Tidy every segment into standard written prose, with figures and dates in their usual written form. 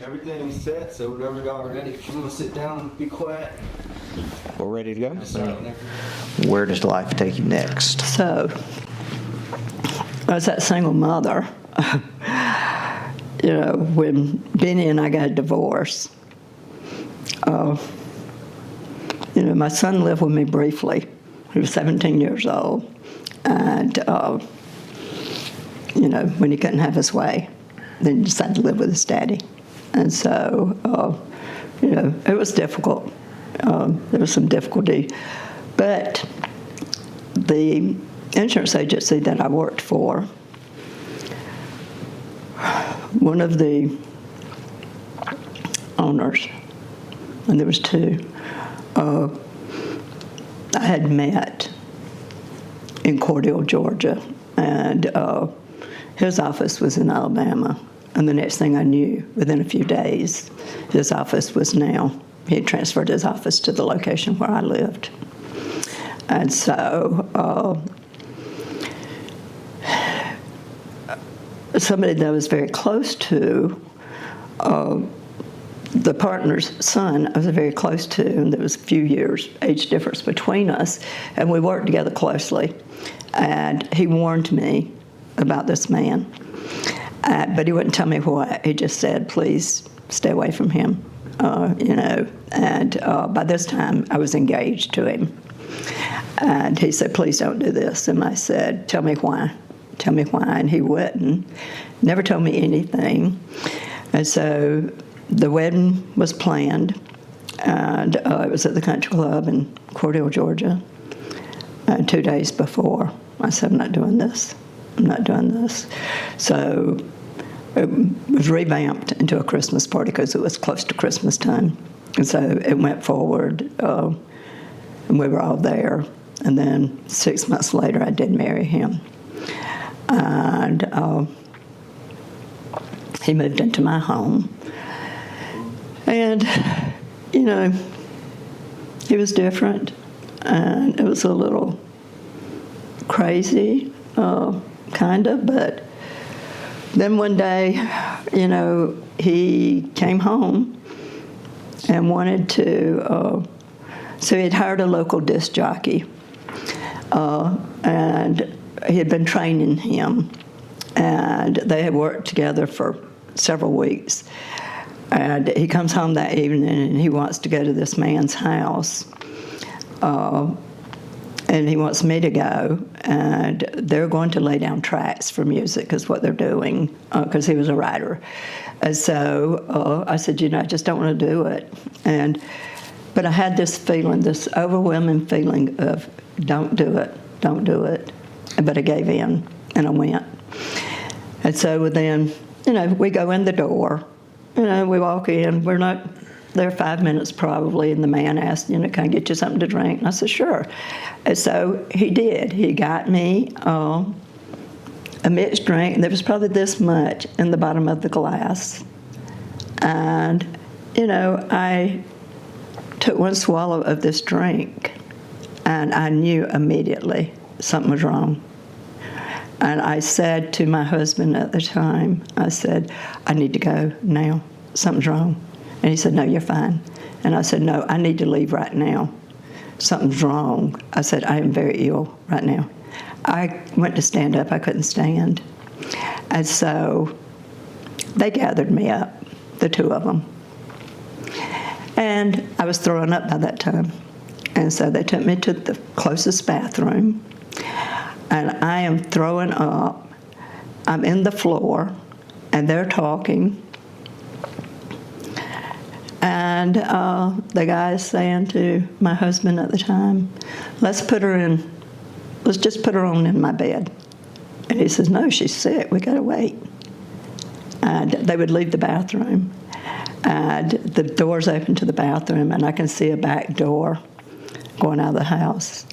Everything's set, so whenever y'all are ready, if you want to sit down and be quiet. We're ready to go. Start whenever. Where does life take you next? So, as that single mother, when Benny and I got a divorce, my son lived with me briefly. He was 17 years old. And, when he couldn't have his way, then he decided to live with his daddy. And so, it was difficult. There was some difficulty. But the insurance agency that I worked for, one of the owners, and there was two, I had met in Cordell, Georgia, and his office was in Alabama. And the next thing I knew, within a few days, his office was he had transferred his office to the location where I lived. And so somebody that I was very close to, the partner's son, I was very close to, and there was a few years age difference between us, and we worked together closely. And he warned me about this man, but he wouldn't tell me what. He just said, please stay away from him, And by this time, I was engaged to him. And he said, please don't do this. And I said, tell me why. Tell me why. And he wouldn't. Never told me anything. And so the wedding was planned, and it was at the country club in Cordell, Georgia. 2 days before, I said, I'm not doing this. I'm not doing this. So it was revamped into a Christmas party because it was close to Christmas time. And so it went forward, and we were all there. And then 6 months later, I did marry him. And he moved into my home. And, he was different. And it was a little crazy, kind of. But then one day, he came home and wanted to, so he had hired a local disc jockey. And he had been training him, and they had worked together for several weeks. And he comes home that evening, and he wants to go to this man's house, and he wants me to go, and they're going to lay down tracks for music is what they're doing, because he was a writer. And so I said, I just don't want to do it. But I had this feeling, this overwhelming feeling of, don't do it, don't do it. But I gave in, and I went. And so then, we go in the door, we walk in, we're not there 5 minutes probably, and the man asked, can I get you something to drink? And I said, sure. And so he did. He got me a mixed drink, and there was probably this much in the bottom of the glass. And, I took one swallow of this drink, and I knew immediately something was wrong. And I said to my husband at the time, I said, I need to go now. Something's wrong. And he said, no, you're fine. And I said, no, I need to leave right now. Something's wrong. I said, I am very ill right now. I went to stand up. I couldn't stand. And so they gathered me up, the two of them. And I was throwing up by that time. And so they took me to the closest bathroom. And I am throwing up. I'm in the floor, and they're talking. And the guy is saying to my husband at the time, let's just put her on in my bed. And he says, no, she's sick, we gotta wait. And they would leave the bathroom, and the door's open to the bathroom, and I can see a back door going out of the house.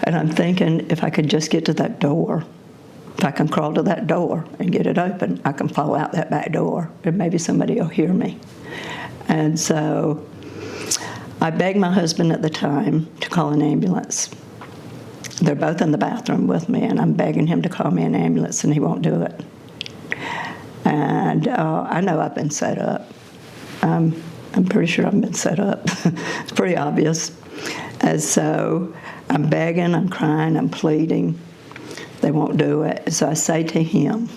And I'm thinking, if I could just get to that door, if I can crawl to that door and get it open, I can fall out that back door, and maybe somebody will hear me. And so I begged my husband at the time to call an ambulance. They're both in the bathroom with me, and I'm begging him to call me an ambulance, and he won't do it. And I know I've been set up. I'm pretty sure I've been set up. It's pretty obvious. And so I'm begging, I'm crying, I'm pleading. They won't do it. So I say to him,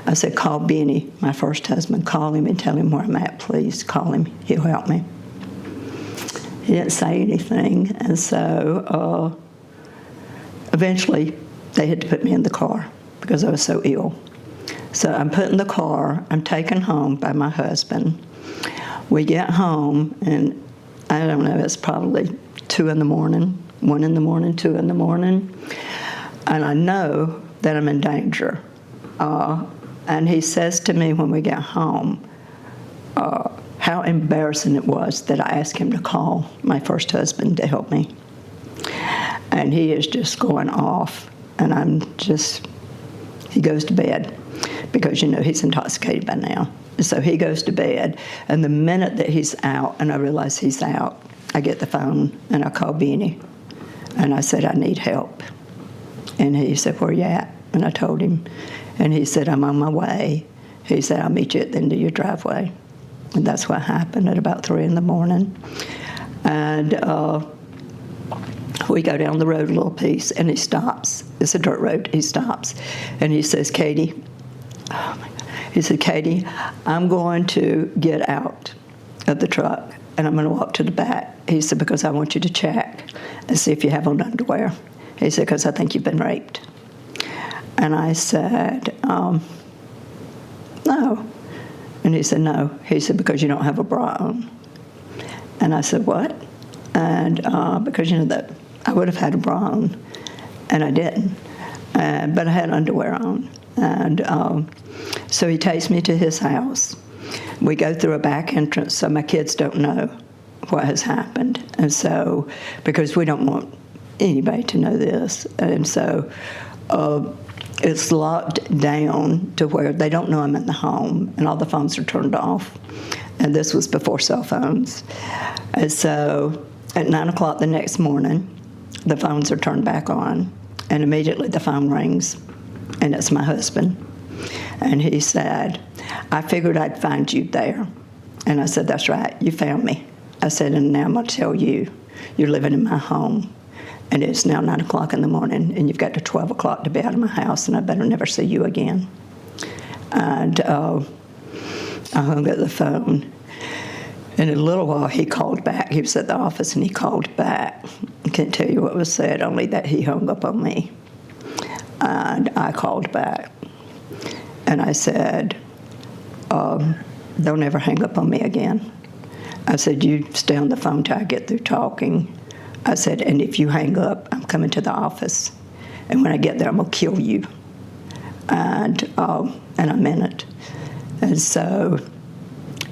I said, call Benny, my first husband. Call him and tell him where I'm at, please. Call him. He'll help me. He didn't say anything. And so eventually they had to put me in the car because I was so ill. So I'm put in the car. I'm taken home by my husband. We get home, and I don't know, it's probably 2 in the morning, 1 in the morning, 2 in the morning. And I know that I'm in danger. And he says to me when we get home how embarrassing it was that I asked him to call my first husband to help me. And he is just going off. And he goes to bed because, he's intoxicated by now. So he goes to bed, and the minute that he's out, and I realize he's out, I get the phone, and I call Benny, and I said, I need help. And he said, where you at? And I told him, and he said, I'm on my way. He said, I'll meet you at the end of your driveway. And that's what happened at about 3 in the morning. And we go down the road a little piece, and he stops. It's a dirt road. He stops, and he says, Katie, oh my God. He said, Katie, I'm going to get out of the truck, and I'm going to walk to the back. He said, because I want you to check and see if you have on underwear. He said, because I think you've been raped. And I said, no. And he said, no. He said, because you don't have a bra on. And I said, what? And because, that I would have had a bra on, and I didn't. But I had underwear on. And so he takes me to his house. We go through a back entrance so my kids don't know what has happened. And so, because we don't want anybody to know this. And so it's locked down to where they don't know I'm in the home, and all the phones are turned off. And this was before cell phones. And so at 9 o'clock the next morning, the phones are turned back on, and immediately the phone rings, and it's my husband. And he said, I figured I'd find you there. And I said, that's right, you found me. I said, and now I'm going to tell you, you're living in my home. And it's now 9 o'clock in the morning, and you've got to 12 o'clock to be out of my house, and I better never see you again. And I hung up the phone. In a little while, he called back. He was at the office, and he called back. I can't tell you what was said, only that he hung up on me. And I called back. And I said, don't ever hang up on me again. I said, you stay on the phone till I get through talking. I said, and if you hang up, I'm coming to the office. And when I get there, I'm going to kill you. And I meant it. And so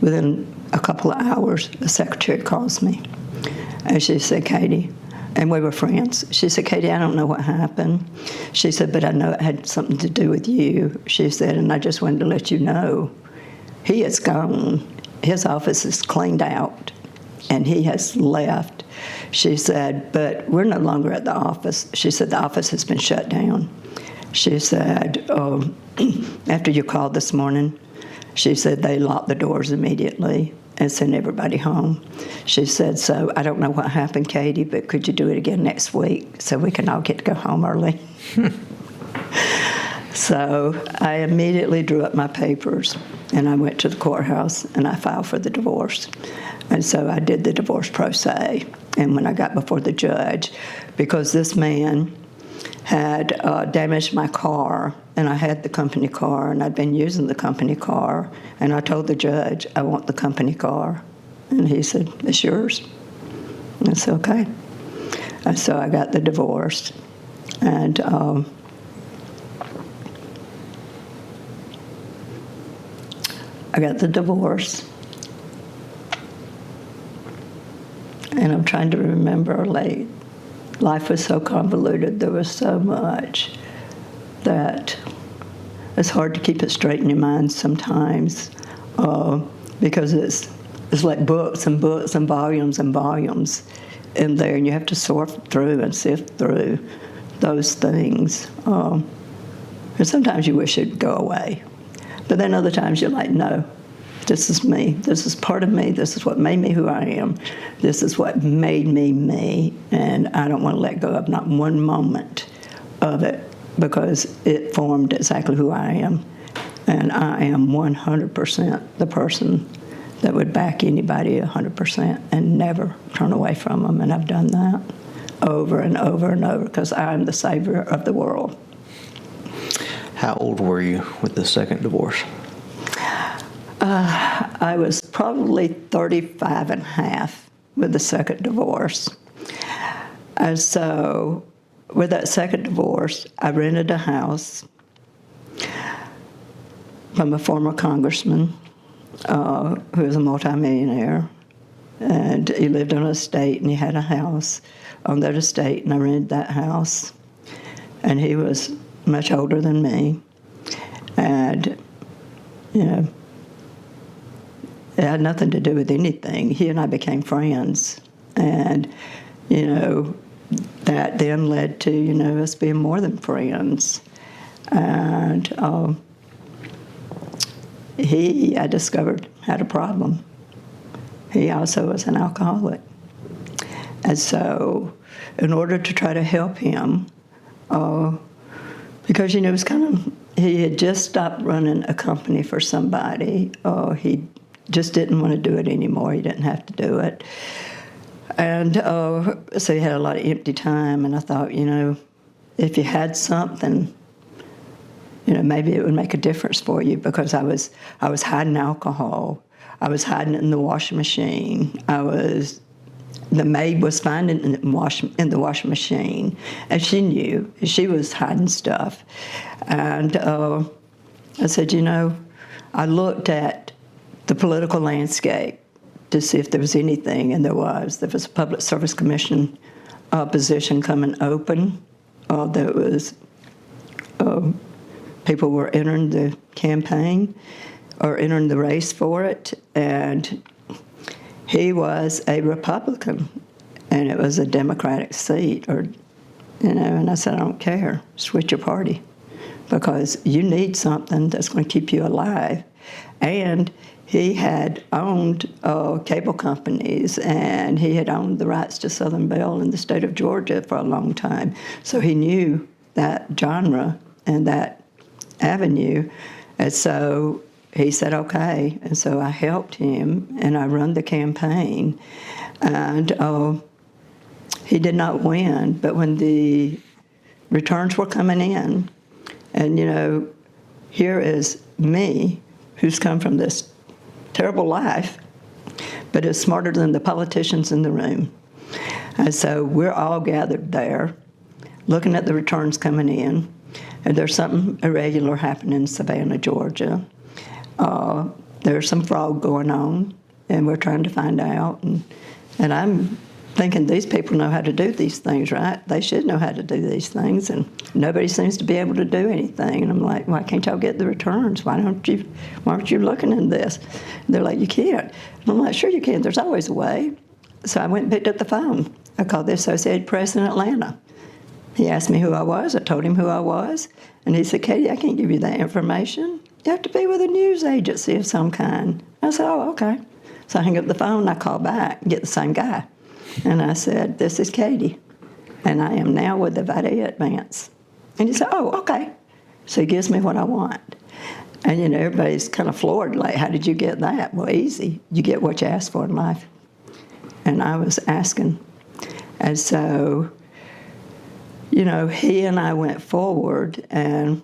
within a couple of hours, the secretary calls me. And she said, Katie, and we were friends. She said, Katie, I don't know what happened. She said, but I know it had something to do with you. She said, and I just wanted to let you know, he is gone. His office is cleaned out, and he has left. She said, but we're no longer at the office. She said, the office has been shut down. She said, after you called this morning, she said they locked the doors immediately and sent everybody home. She said, so I don't know what happened, Katie, but could you do it again next week so we can all get to go home early? So I immediately drew up my papers, and I went to the courthouse, and I filed for the divorce. And so I did the divorce pro se. And when I got before the judge, because this man had damaged my car, and I had the company car, and I'd been using the company car, and I told the judge, I want the company car. And he said, it's yours. And I said, okay. And so I got the divorce. And I got the divorce. And I'm trying to remember, like, life was so convoluted. There was so much that it's hard to keep it straight in your mind sometimes, because it's like books and books and volumes in there, and you have to sort through and sift through those things. And sometimes you wish it'd go away. But then other times you're like, no, this is me. This is part of me. This is what made me who I am. This is what made me me. And I don't want to let go of not one moment of it because it formed exactly who I am. And I am 100% the person that would back anybody 100% and never turn away from them. And I've done that over and over and over because I'm the savior of the world. How old were you with the second divorce? I was probably 35 and a half with the second divorce. And so with that second divorce, I rented a house from a former congressman who was a multimillionaire. And he lived on an estate, and he had a house on that estate, and I rented that house. And he was much older than me. And, you know, it had nothing to do with anything. He and I became friends. And, you know, that then led to, you know, us being more than friends. And I discovered, had a problem. He also was an alcoholic. And so in order to try to help him, because, you know, it was kind of, he had just stopped running a company for somebody. He just didn't want to do it anymore. He didn't have to do it. And so he had a lot of empty time. And I thought, you know, if you had something, you know, maybe it would make a difference for you, because I was hiding alcohol. I was hiding it in the washing machine. The maid was finding it in the washing machine, and she knew. She was hiding stuff. And I said, you know, I looked at the political landscape to see if there was anything, and there was. There was a Public Service Commission position coming open. There was people were entering the campaign or entering the race for it, and he was a Republican, and it was a Democratic seat, or, you know, and I said, I don't care, switch your party, because you need something that's going to keep you alive. And he had owned cable companies, and he had owned the rights to Southern Bell in the state of Georgia for a long time. So he knew that genre and that avenue. And so he said, okay. And so I helped him, and I run the campaign. And he did not win, but when the returns were coming in, and, you know, here is me, who's come from this terrible life, but is smarter than the politicians in the room. And so we're all gathered there, looking at the returns coming in, and there's something irregular happening in Savannah, Georgia. There's some fraud going on, and we're trying to find out. And I'm thinking, these people know how to do these things, right? They should know how to do these things, and nobody seems to be able to do anything. And I'm like, why can't y'all get the returns? Why aren't you looking in this? And they're like, you can't. And I'm like, sure you can. There's always a way. So I went and picked up the phone. I called the Associated Press in Atlanta. He asked me who I was. I told him who I was. And he said, Katie, I can't give you that information. You have to be with a news agency of some kind. I said, oh, okay. So I hung up the phone, and I called back and get the same guy. And I said, this is Katie, and I am now with the Vade Advance. And he said, oh, okay. So he gives me what I want. And, you know, everybody's kind of floored, like, how did you get that? Well, easy. You get what you ask for in life. And I was asking. And so, you know, he and I went forward, and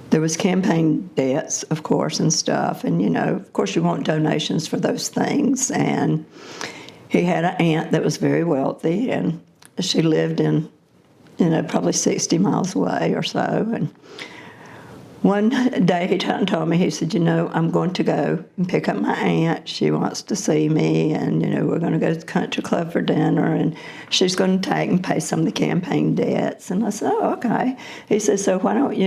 there was campaign debts, of course, and stuff. And, you know, of course, you want donations for those things. And he had an aunt that was very wealthy, and she lived in, you know, probably 60 miles away or so. And one day he told me, he said, you know, I'm going to go and pick up my aunt. She wants to see me, and, you know, we're going to go to the country club for dinner, and she's going to take and pay some of the campaign debts. And I said, oh, okay. He said, so why don't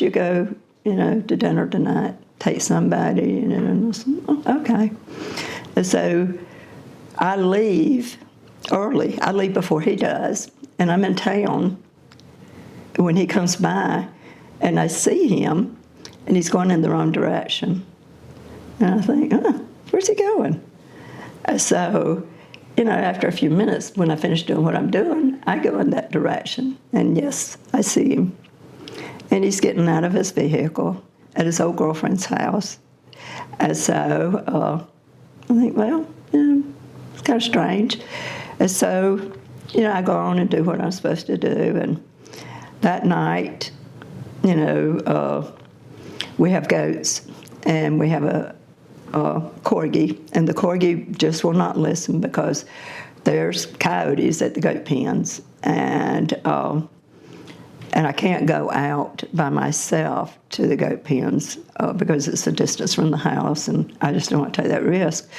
you go, you know, to dinner tonight, take somebody, you know. And I said, oh, okay. And so I leave early. I leave before he does, and I'm in town when he comes by, and I see him, and he's going in the wrong direction. And I think, where's he going? So, after a few minutes, when I finish doing what I'm doing, I go in that direction. And yes, I see him. And he's getting out of his vehicle at his old girlfriend's house. And so I think, well, it's kind of strange. And so, I go on and do what I'm supposed to do. And that night, we have goats, and we have a corgi, and the corgi just will not listen because there's coyotes at the goat pens, and I can't go out by myself to the goat pens because it's a distance from the house, and I just don't want to take that risk.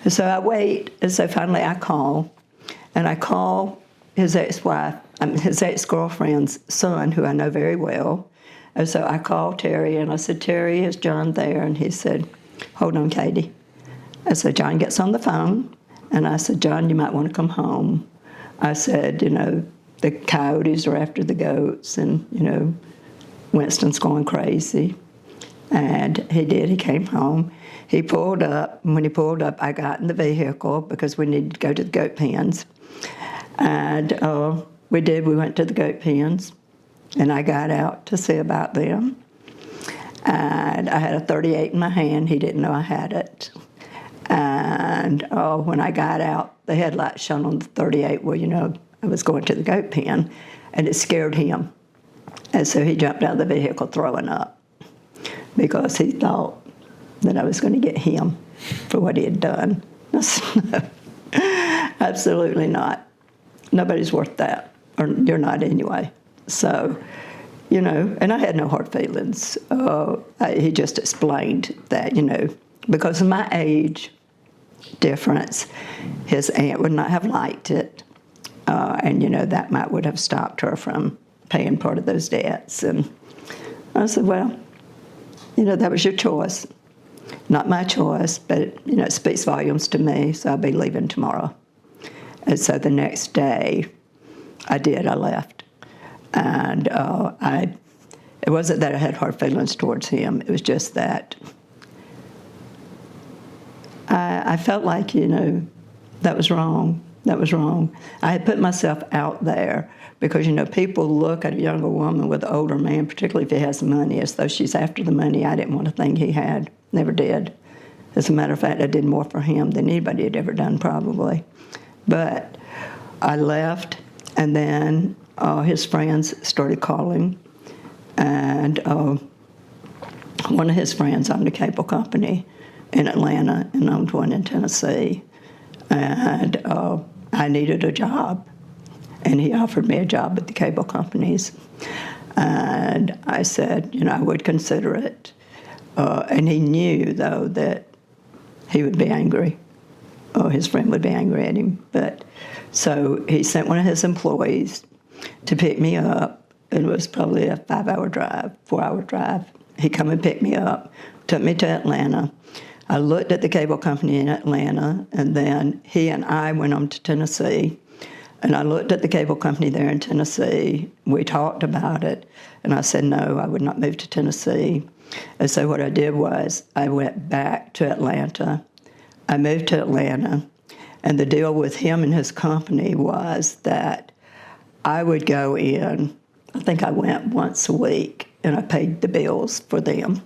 And so I wait, and so finally I call his ex-wife, his ex-girlfriend's son, who I know very well. And so I called Terry, and I said, Terry, is John there? And he said, hold on, Katie. I said, John gets on the phone, and I said, John, you might want to come home. I said, the coyotes are after the goats, and, Winston's going crazy. And he did. He came home. He pulled up, and when he pulled up, I got in the vehicle because we needed to go to the goat pens. And we did. We went to the goat pens, and I got out to see about them. And I had a .38 in my hand. He didn't know I had it. And when I got out, the headlights shone on the .38. Well, I was going to the goat pen, and it scared him. And so he jumped out of the vehicle throwing up because he thought that I was going to get him for what he had done. Absolutely not. Nobody's worth that, or you're not anyway. So, and I had no hard feelings. He just explained that, because of my age difference, his aunt would not have liked it. And, that would have stopped her from paying part of those debts. And I said, well, that was your choice. Not my choice, but, it speaks volumes to me, so I'll be leaving tomorrow. And so the next day, I left. And it wasn't that I had hard feelings towards him. It was just that I felt like, that was wrong. That was wrong. I had put myself out there because, people look at a younger woman with an older man, particularly if he has money, as though she's after the money. I didn't want a thing he had. Never did. As a matter of fact, I did more for him than anybody had ever done, probably. But I left, and then his friends started calling, and one of his friends owned a cable company in Atlanta and owned one in Tennessee, and I needed a job, and he offered me a job at the cable companies, and I said, I would consider it, and he knew, though, that he would be angry. His friend would be angry at him. But so he sent one of his employees to pick me up. It was probably a 4-hour drive. He come and picked me up, took me to Atlanta. I looked at the cable company in Atlanta, and then he and I went on to Tennessee. And I looked at the cable company there in Tennessee. We talked about it, and I said, no, I would not move to Tennessee. And so what I did was I went back to Atlanta. I moved to Atlanta, and the deal with him and his company was that I would go in. I think I went once a week, and I paid the bills for them.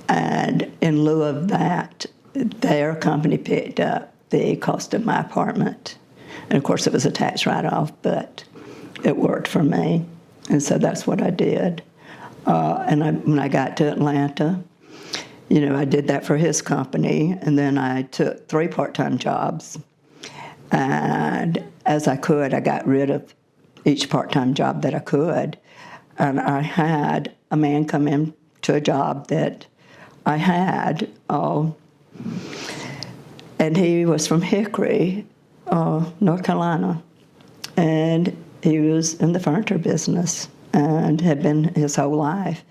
And in lieu of that, their company picked up the cost of my apartment. And, of course, it was a tax write-off, but it worked for me. And so that's what I did. When I got to Atlanta, I did that for his company, and then I took 3 part-time jobs. And as I could, I got rid of each part-time job that I could. And I had a man come in to a job that I had, and he was from Hickory, North Carolina. And he was in the furniture business and had been his whole life.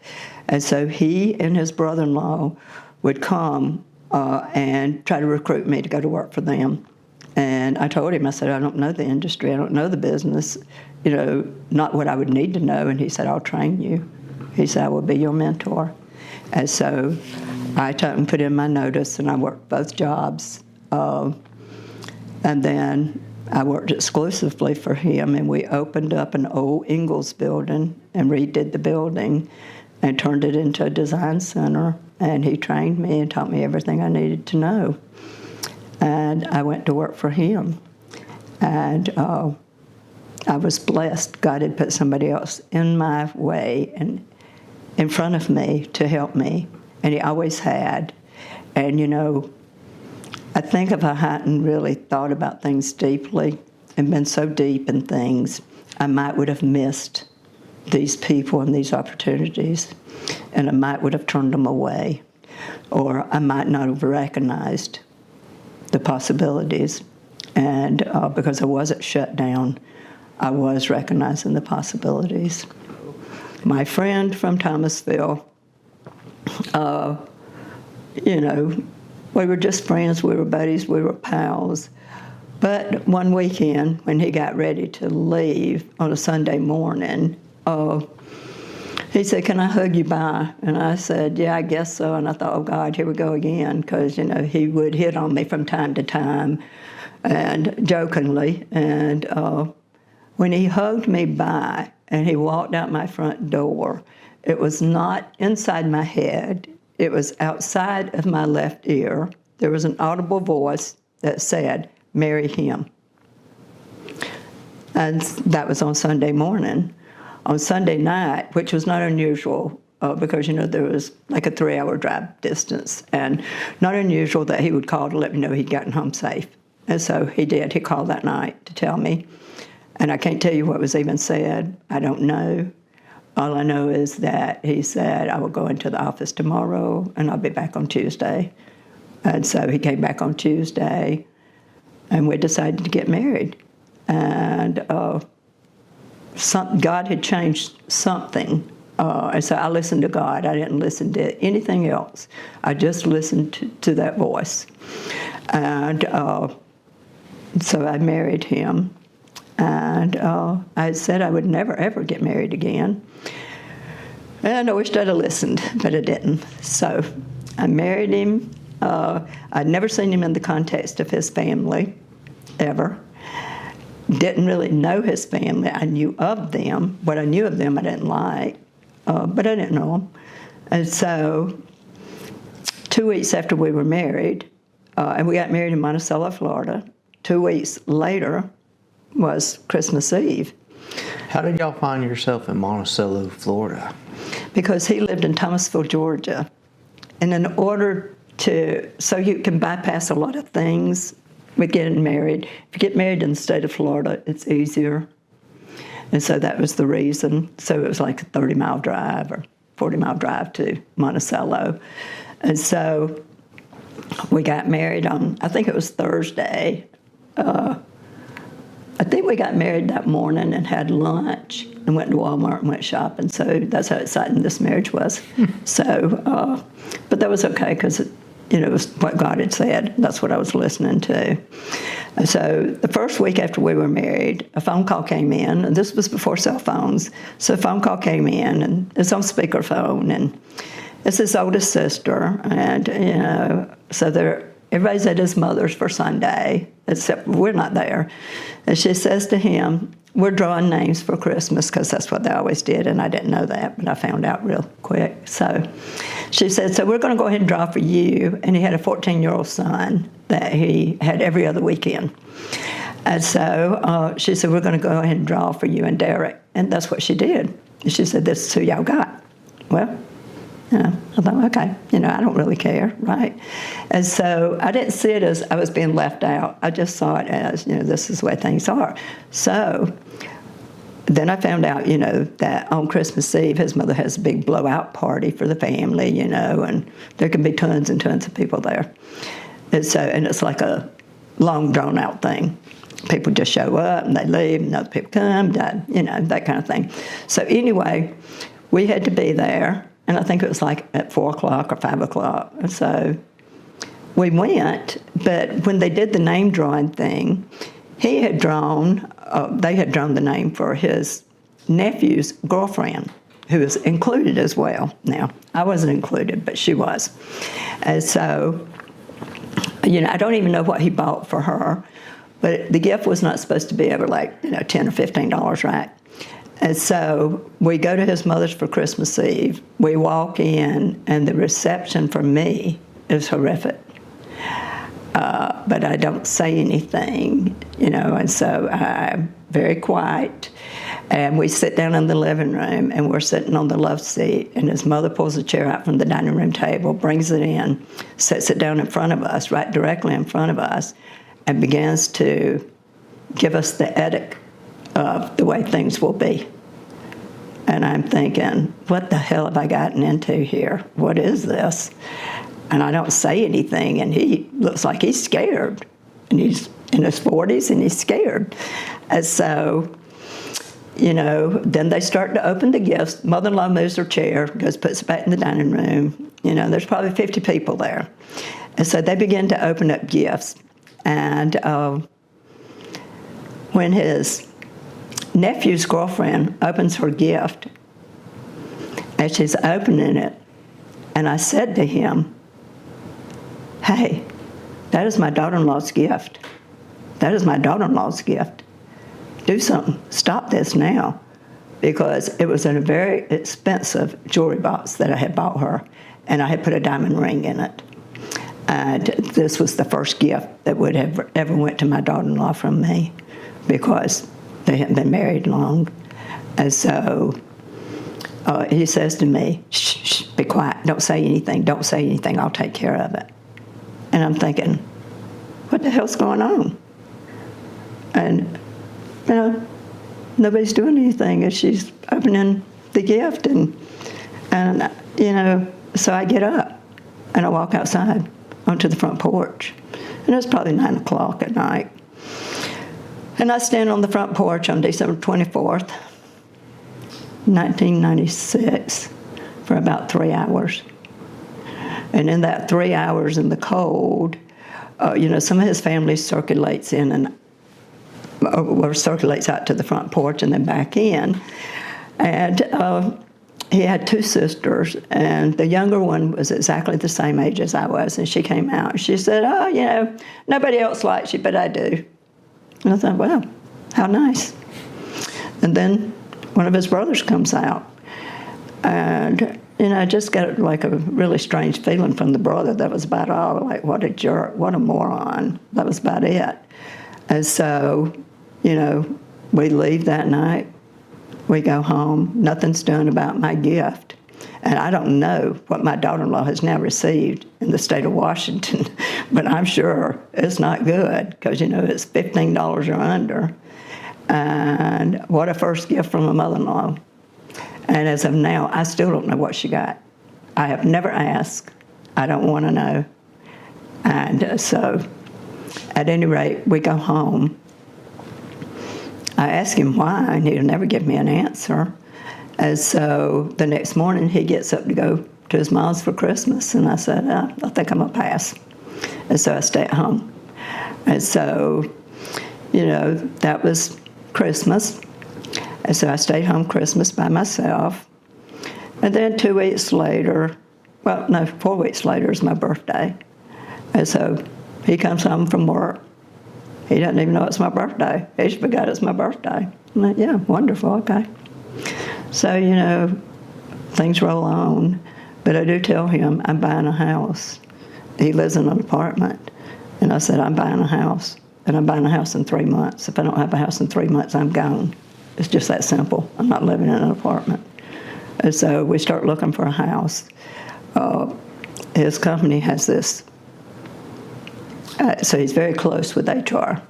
And so he and his brother-in-law would come and try to recruit me to go to work for them. And I told him, I said, I don't know the industry, I don't know the business, not what I would need to know. And he said, I'll train you. He said, I will be your mentor. And so I took and put in my notice, and I worked both jobs. And then I worked exclusively for him, and we opened up an old Ingalls building and redid the building and turned it into a design center. And he trained me and taught me everything I needed to know. And I went to work for him. And I was blessed. God had put somebody else in my way and in front of me to help me. And he always had. And, you know, I think if I hadn't really thought about things deeply and been so deep in things, I might would have missed these people and these opportunities, and I might would have turned them away, or I might not have recognized the possibilities. And because I wasn't shut down, I was recognizing the possibilities. My friend from Thomasville, you know, we were just friends, we were buddies, we were pals. But one weekend, when he got ready to leave on a Sunday morning, he said, "Can I hug you bye?" And I said, "Yeah, I guess so." And I thought, oh, God, here we go again, because, you know, he would hit on me from time to time, and jokingly. And when he hugged me bye and he walked out my front door, it was not inside my head. It was outside of my left ear. There was an audible voice that said, "Marry him." And that was on Sunday morning. On Sunday night, which was not unusual, because, you know, there was like a 3-hour drive distance, and not unusual that he would call to let me know he'd gotten home safe. And so he did. He called that night to tell me. And I can't tell you what was even said. I don't know. All I know is that he said, "I will go into the office tomorrow, and I'll be back on Tuesday." And so he came back on Tuesday, and we decided to get married. And God had changed something. And so I listened to God. I didn't listen to anything else. I just listened to that voice. And so I married him. And I said I would never, ever get married again. And I wished I'd have listened, but I didn't. So I married him. I'd never seen him in the context of his family, ever. Didn't really know his family. I knew of them. What I knew of them I didn't like, but I didn't know them. And so 2 weeks after we were married, and we got married in Monticello, Florida, 2 weeks later was Christmas Eve. How did y'all find yourself in Monticello, Florida? Because he lived in Thomasville, Georgia. And in order so you can bypass a lot of things with getting married. If you get married in the state of Florida, it's easier. And so that was the reason. So it was like a 30-mile drive or 40-mile drive to Monticello. And so we got married on, I think it was Thursday. I think we got married that morning and had lunch and went to Walmart and went shopping. So that's how exciting this marriage was. So, but that was okay, because it was what God had said. That's what I was listening to. And so the first week after we were married, a phone call came in, and this was before cell phones. So a phone call came in, and it's on speakerphone, and it's his oldest sister, and so everybody's at his mother's for Sunday, except we're not there. And she says to him, "We're drawing names for Christmas," because that's what they always did, and I didn't know that, but I found out real quick. So she said, "So we're going to go ahead and draw for you." And he had a 14-year-old son that he had every other weekend. And so she said, "We're going to go ahead and draw for you and Derek." And that's what she did. And she said, "This is who y'all got." Well, I thought, okay, I don't really care, right? And so I didn't see it as I was being left out. I just saw it as, this is the way things are. So then I found out, that on Christmas Eve, his mother has a big blowout party for the family, and there can be tons and tons of people there. And it's like a long, drawn-out thing. People just show up, and they leave, and other people come, that kind of thing. So anyway, we had to be there. And I think it was like at 4 o'clock or 5 o'clock. And so we went, but when they did the name drawing thing, they had drawn the name for his nephew's girlfriend, who was included as well. Now, I wasn't included, but she was. And so, I don't even know what he bought for her, but the gift was not supposed to be over like, $10 or $15, right? And so we go to his mother's for Christmas Eve. We walk in, and the reception for me is horrific. But I don't say anything, and so I'm very quiet. And we sit down in the living room, and we're sitting on the love seat, and his mother pulls a chair out from the dining room table, brings it in, sets it down in front of us, right directly in front of us, and begins to give us the edict of the way things will be. And I'm thinking, what the hell have I gotten into here? What is this? And I don't say anything, and he looks like he's scared. And he's in his 40s, and he's scared. And so, then they start to open the gifts. Mother-in-law moves her chair, puts it back in the dining room. There's probably 50 people there. And so they begin to open up gifts. And when his nephew's girlfriend opens her gift, and she's opening it, and I said to him, "Hey, that is my daughter-in-law's gift. That is my daughter-in-law's gift. Do something. Stop this now." Because it was in a very expensive jewelry box that I had bought her, and I had put a diamond ring in it. And this was the first gift that would have ever went to my daughter-in-law from me, because they hadn't been married long. And so he says to me, "Shh, shh, be quiet. Don't say anything. Don't say anything. I'll take care of it." And I'm thinking, what the hell's going on? And, nobody's doing anything as she's opening the gift. And so I get up and I walk outside onto the front porch. And it's probably 9 o'clock at night. And I stand on the front porch on December 24th, 1996, for about 3 hours. And in that 3 hours in the cold, some of his family circulates in and or circulates out to the front porch and then back in. And he had 2 sisters, and the younger one was exactly the same age as I was. And she came out. She said, "Oh, nobody else likes you, but I do." And I thought, well, how nice. And then one of his brothers comes out. And, I just got like a really strange feeling from the brother. That was about all. Like, what a jerk, what a moron. That was about it. And so, we leave that night. We go home. Nothing's done about my gift. And I don't know what my daughter-in-law has now received in the state of Washington, but I'm sure it's not good, because, it's $15 or under. And what a first gift from a mother-in-law. And as of now, I still don't know what she got. I have never asked. I don't want to know. And so, at any rate, we go home. I ask him why, and he'll never give me an answer. And so the next morning, he gets up to go to his mom's for Christmas. And I said, I think I'm going to pass. And so I stay at home. And so, that was Christmas. And so I stayed home Christmas by myself. And then 2 weeks later, 4 weeks later is my birthday. And so he comes home from work. He doesn't even know it's my birthday. He just forgot it's my birthday. I'm like, yeah, wonderful, okay. So, things roll on. But I do tell him I'm buying a house. He lives in an apartment. And I said, I'm buying a house. And I'm buying a house in 3 months. If I don't have a house in 3 months, I'm gone. It's just that simple. I'm not living in an apartment. And so we start looking for a house. His company has this, so he's very close with HR.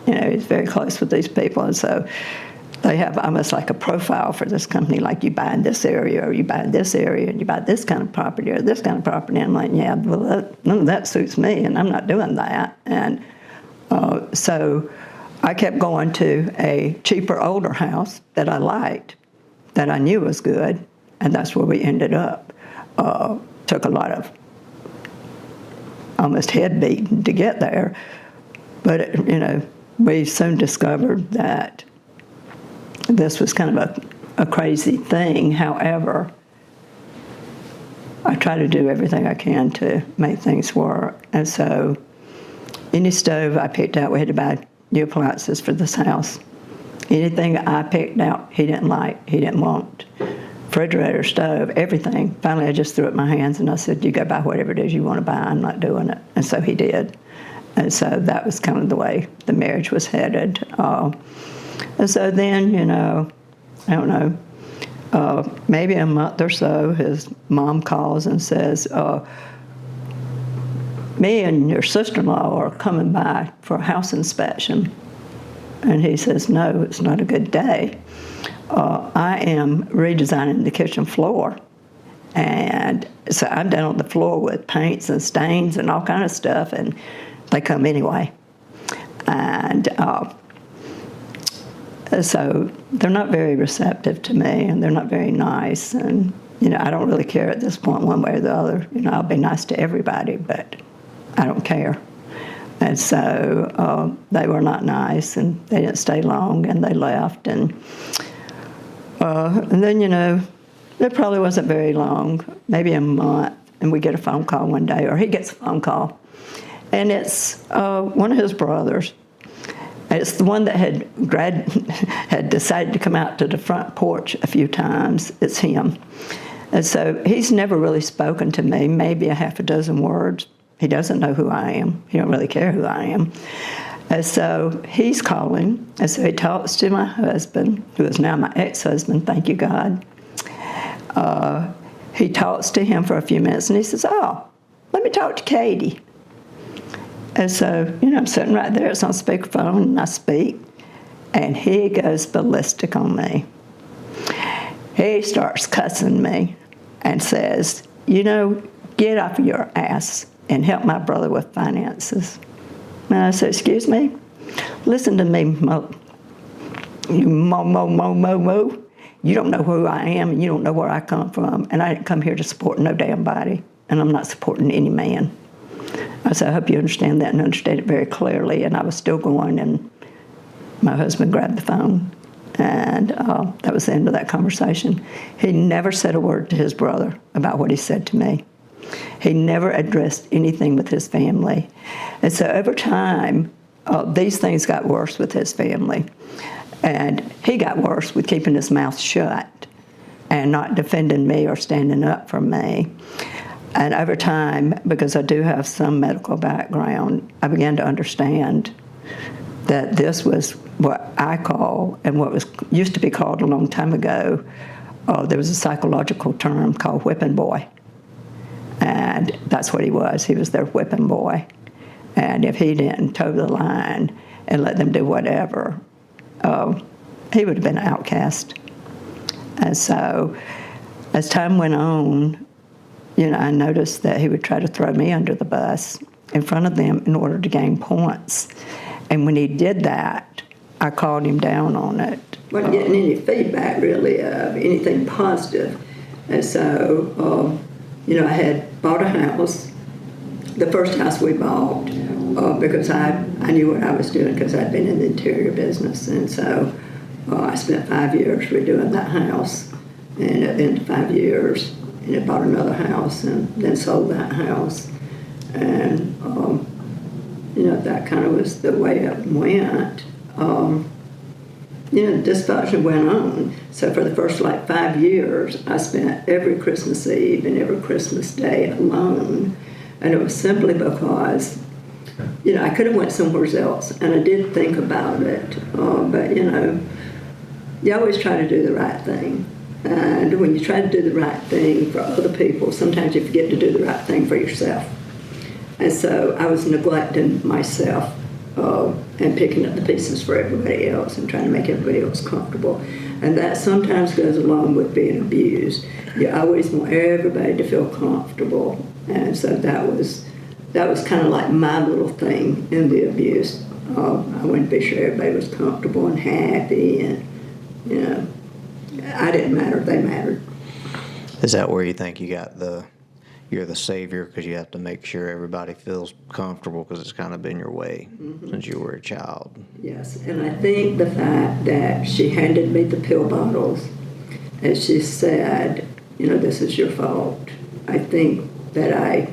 He's very close with these people. And so they have almost like a profile for this company, like you buy in this area, or you buy in this area, and you buy this kind of property or this kind of property. And I'm like, yeah, well, none of that suits me, and I'm not doing that. And so I kept going to a cheaper, older house that I liked, that I knew was good, and that's where we ended up. Took a lot of almost head beating to get there, but we soon discovered that this was kind of a crazy thing. However, I try to do everything I can to make things work. And so any stove I picked out, we had to buy new appliances for this house. Anything I picked out he didn't like, he didn't want. Refrigerator, stove, everything. Finally, I just threw it in my hands and I said, you go buy whatever it is you want to buy. I'm not doing it. And so he did. And so that was kind of the way the marriage was headed. And so then, you know, I don't know, maybe a month or so, his mom calls and says, me and your sister-in-law are coming by for a house inspection. And he says, no, it's not a good day. I am redesigning the kitchen floor. And so I'm down on the floor with paints and stains and all kind of stuff, and they come anyway. And so they're not very receptive to me, and they're not very nice. And, you know, I don't really care at this point one way or the other. You know, I'll be nice to everybody, but I don't care. And so they were not nice, and they didn't stay long, and they left. And then, you know, it probably wasn't very long, maybe a month, and we get a phone call one day, or he gets a phone call. And it's one of his brothers. And it's the one that had decided to come out to the front porch a few times. It's him. And so he's never really spoken to me, maybe a half a dozen words. He doesn't know who I am. He don't really care who I am. And so he's calling, and so he talks to my husband, who is now my ex-husband, thank you, God. He talks to him for a few minutes, and he says, oh, let me talk to Katie. And so, you know, I'm sitting right there, it's on speakerphone, and I speak, and he goes ballistic on me. He starts cussing me and says, you know, get off your ass and help my brother with finances. And I said, excuse me? Listen to me, you mo. You don't know who I am, and you don't know where I come from, and I didn't come here to support no damn body, and I'm not supporting any man. I said, I hope you understand that and understand it very clearly. And I was still going, and my husband grabbed the phone, and that was the end of that conversation. He never said a word to his brother about what he said to me. He never addressed anything with his family. And so over time, these things got worse with his family. And he got worse with keeping his mouth shut and not defending me or standing up for me. And over time, because I do have some medical background, I began to understand that this was what I call, and what was used to be called a long time ago, there was a psychological term called whipping boy. And that's what he was. He was their whipping boy. And if he didn't toe the line and let them do whatever, he would have been an outcast. And so as time went on, you know, I noticed that he would try to throw me under the bus in front of them in order to gain points. And when he did that, I called him down on it. Wasn't getting any feedback, really, of anything positive. And so, you know, I had bought a house, the first house we bought, because I knew what I was doing because I'd been in the interior business. And so I spent 5 years redoing that house. And at the end of 5 years, and I bought another house and then sold that house. And, you know, that kind of was the way it went. You know, dysfunction went on. So for the first, 5 years, I spent every Christmas Eve and every Christmas Day alone. And it was simply because, you know, I could have went somewhere else, and I did think about it. But, you know, you always try to do the right thing. And when you try to do the right thing for other people, sometimes you forget to do the right thing for yourself. And so I was neglecting myself and picking up the pieces for everybody else and trying to make everybody else comfortable. And that sometimes goes along with being abused. You always want everybody to feel comfortable. And so that was kind of like my little thing in the abuse. I wanted to be sure everybody was comfortable and happy, and, you know, I didn't matter, they mattered. Is that where you think you're the savior, because you have to make sure everybody feels comfortable, because it's kind of been your way since you were a child? Yes, and I think the fact that she handed me the pill bottles And she said, this is your fault. I think that I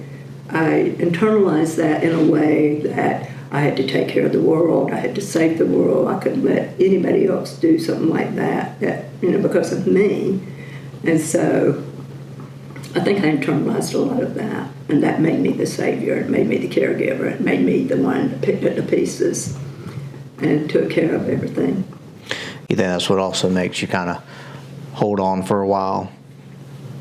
internalized that in a way that I had to take care of the world. I had to save the world. I couldn't let anybody else do something like that, because of me. And so I think I internalized a lot of that. And that made me the savior. It made me the caregiver. It made me the one that picked up the pieces and took care of everything. You think that's what also makes you kind of hold on for a while?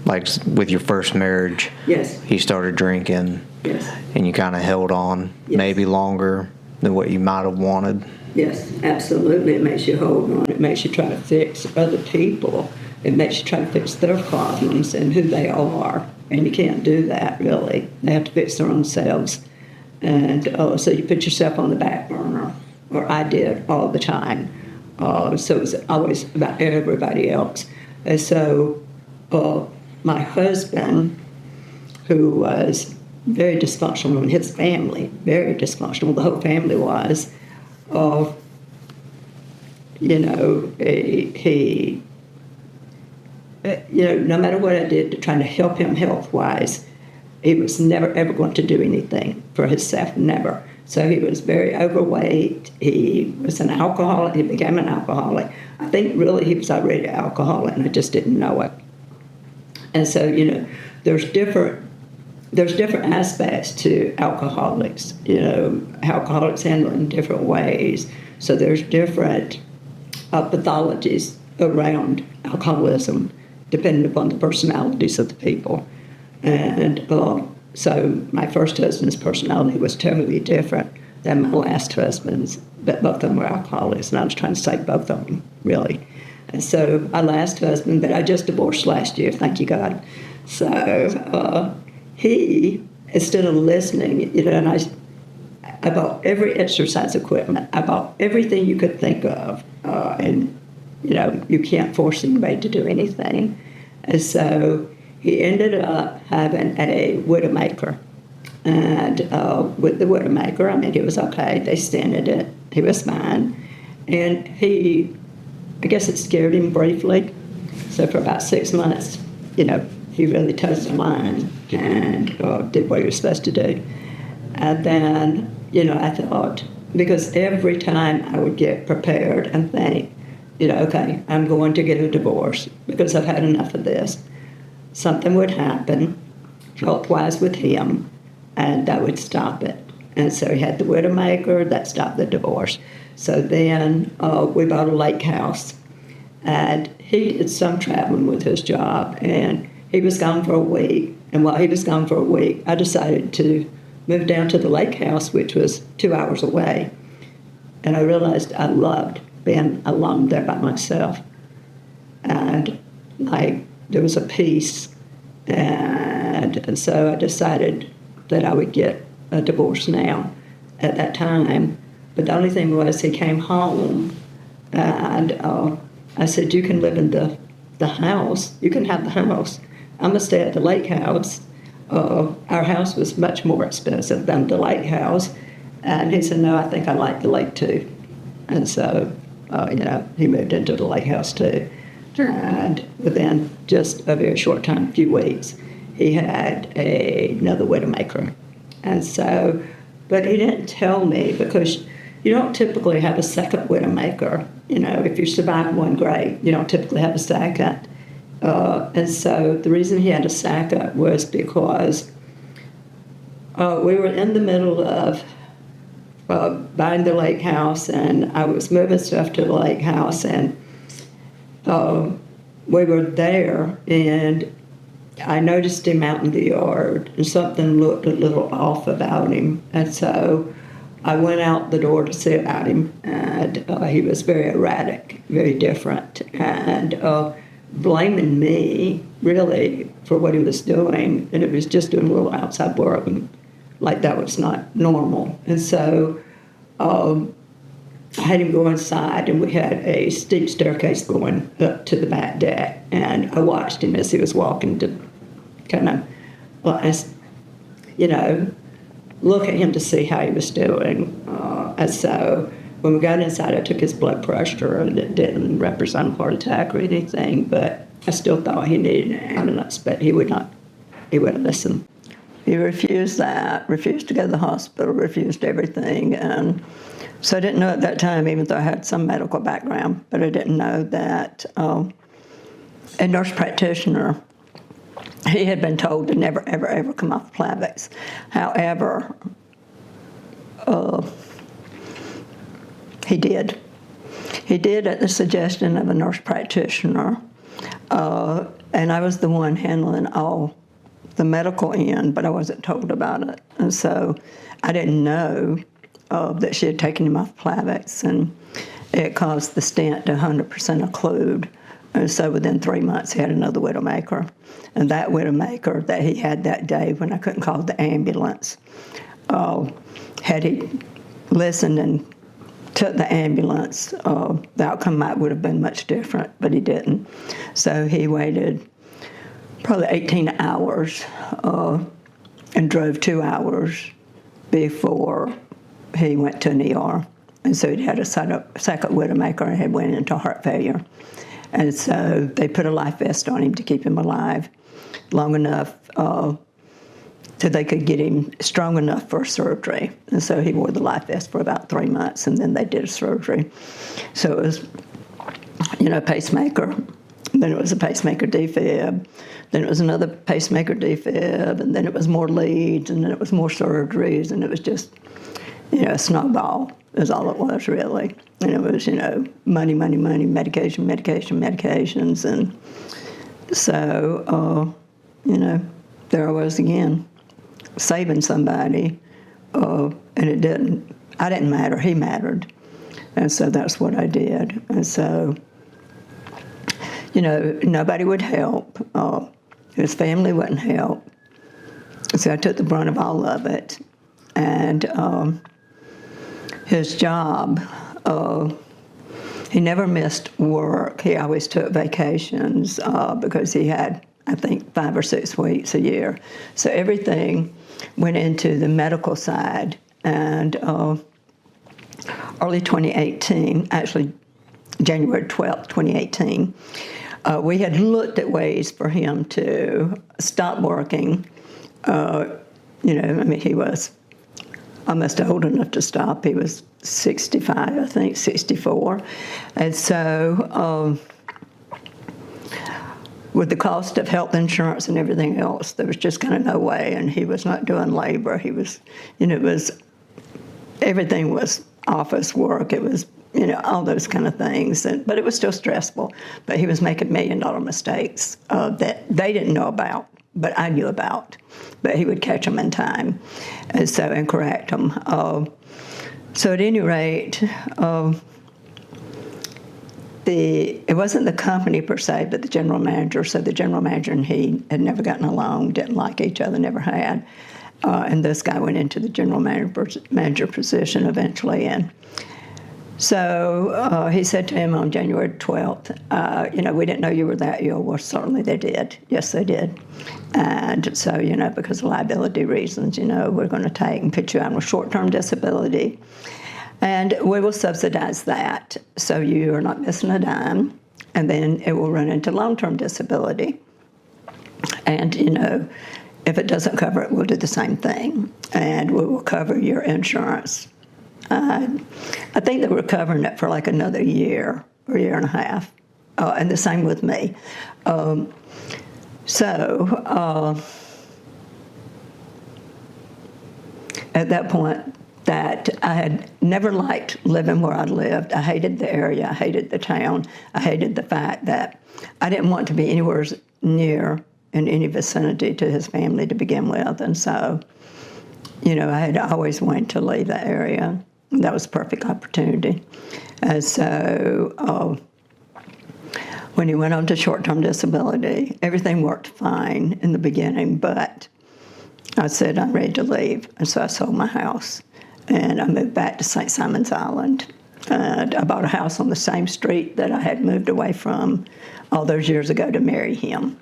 Like with your first marriage, Yes. he started drinking, Yes. and you kind of held on Yes. maybe longer than what you might have wanted. Yes, absolutely. It makes you hold on. It makes you try to fix other people. It makes you try to fix their problems and who they are. And you can't do that, really. They have to fix their own selves. And so you put yourself on the back burner, or I did all the time. So it was always about everybody else. And so my husband, who was very dysfunctional in his family, very dysfunctional, the whole family was, he no matter what I did to try to help him health-wise, he was never, ever going to do anything for himself, never. So he was very overweight. He was an alcoholic. He became an alcoholic. I think really he was already an alcoholic, and I just didn't know it. And so, there's different aspects to alcoholics. Alcoholics handle in different ways. So there's different pathologies around alcoholism, depending upon the personalities of the people. And so my first husband's personality was totally different than my last husband's, but both of them were alcoholics, and I was trying to save both of them, really. And so my last husband, but I just divorced last year, thank you, God. So he, instead of listening, and I bought every exercise equipment. I bought everything you could think of, and you can't force anybody to do anything. And so he ended up having a widowmaker. And with the widowmaker, it was okay. They standed it. He was fine. And I guess it scared him briefly. So for about 6 months, he really toes the line and did what he was supposed to do. And then, I thought, because every time I would get prepared and think, okay, I'm going to get a divorce because I've had enough of this, something would happen health-wise with him, and that would stop it. And so he had the widowmaker, that stopped the divorce. So then we bought a lake house, and he did some traveling with his job, and he was gone for a week. And while he was gone for a week, I decided to move down to the lake house, which was 2 hours away. And I realized I loved being alone there by myself. And there was a peace. And so I decided that I would get a divorce now at that time. But the only thing was he came home, and I said, you can live in the house. You can have the house. I'm going to stay at the lake house. Our house was much more expensive than the lake house. And he said, no, I think I like the lake too. And so, he moved into the lake house too. And within just a very short time, a few weeks, he had another widowmaker. And so, but he didn't tell me, because you don't typically have a second widowmaker. If you survive one, great. You don't typically have a second. And so the reason he had a second was because we were in the middle of buying the lake house, and I was moving stuff to the lake house, and we were there, and I noticed him out in the yard, and something looked a little off about him. And so I went out the door to see about him, and he was very erratic, very different, and blaming me, really, for what he was doing. And it was just doing a little outside work, and like that was not normal. And so I had him go inside, and we had a steep staircase going up to the back deck. And I watched him as he was walking to kind of, look at him to see how he was doing. And so when we got inside, I took his blood pressure, and it didn't represent a heart attack or anything, but I still thought he needed an ambulance, but he wouldn't listen. He refused that, refused to go to the hospital, refused everything. And so I didn't know at that time, even though I had some medical background, but I didn't know that a nurse practitioner, he had been told to never, ever, ever come off Plavix. However, he did. He did at the suggestion of a nurse practitioner, and I was the one handling all the medical end, but I wasn't told about it. And so I didn't know that she had taken him off Plavix, and it caused the stent to 100% occlude. And so within 3 months, he had another widowmaker. And that widowmaker that he had that day when I couldn't call the ambulance, had he listened and took the ambulance, the outcome would have been much different, but he didn't. So he waited probably 18 hours and drove 2 hours before he went to an ER. And so he had a second widowmaker and had went into heart failure. And so they put a life vest on him to keep him alive long enough till they could get him strong enough for surgery. And so he wore the life vest for about 3 months, and then they did a surgery. So it was, pacemaker. Then it was a pacemaker defib. Then it was another pacemaker defib, and then it was more leads, and then it was more surgeries, and it was just, a snowball is all it was, really. And it was, money, money, money, medication, medication, medications. And so, there I was again, saving somebody, and I didn't matter, he mattered. And so that's what I did. And so, nobody would help. His family wouldn't help. So I took the brunt of all of it. And his job, he never missed work. He always took vacations because he had, I think, 5 or 6 weeks a year. So everything went into the medical side. And early 2018, actually January 12th, 2018, we had looked at ways for him to stop working. He was almost old enough to stop. He was 65, I think, 64. And so with the cost of health insurance and everything else, there was just kind of no way. And he was not doing labor. He was, everything was office work. It was, all those kind of things. But it was still stressful. But he was making $1 million mistakes that they didn't know about, but I knew about. But he would catch them in time and correct them. So at any rate, it wasn't the company per se, but the general manager. So the general manager and he had never gotten along, didn't like each other, never had. And this guy went into the general manager position eventually. And so he said to him on January 12th, we didn't know you were that ill. Well, certainly they did. Yes, they did. And so, because of liability reasons, we're going to take and put you on with short-term disability. And we will subsidize that so you are not missing a dime. And then it will run into long-term disability. And, if it doesn't cover it, we'll do the same thing. And we will cover your insurance. I think they were covering it for like another year or year and a half, and the same with me. At that point, that I had never liked living where I lived. I hated the area. I hated the town. I hated the fact that I didn't want to be anywhere near in any vicinity to his family to begin with. And so, I had always wanted to leave that area. That was a perfect opportunity. And so when he went on to short-term disability, everything worked fine in the beginning, but I said, I'm ready to leave. And so I sold my house, and I moved back to St. Simon's Island. And I bought a house on the same street that I had moved away from all those years ago to marry him.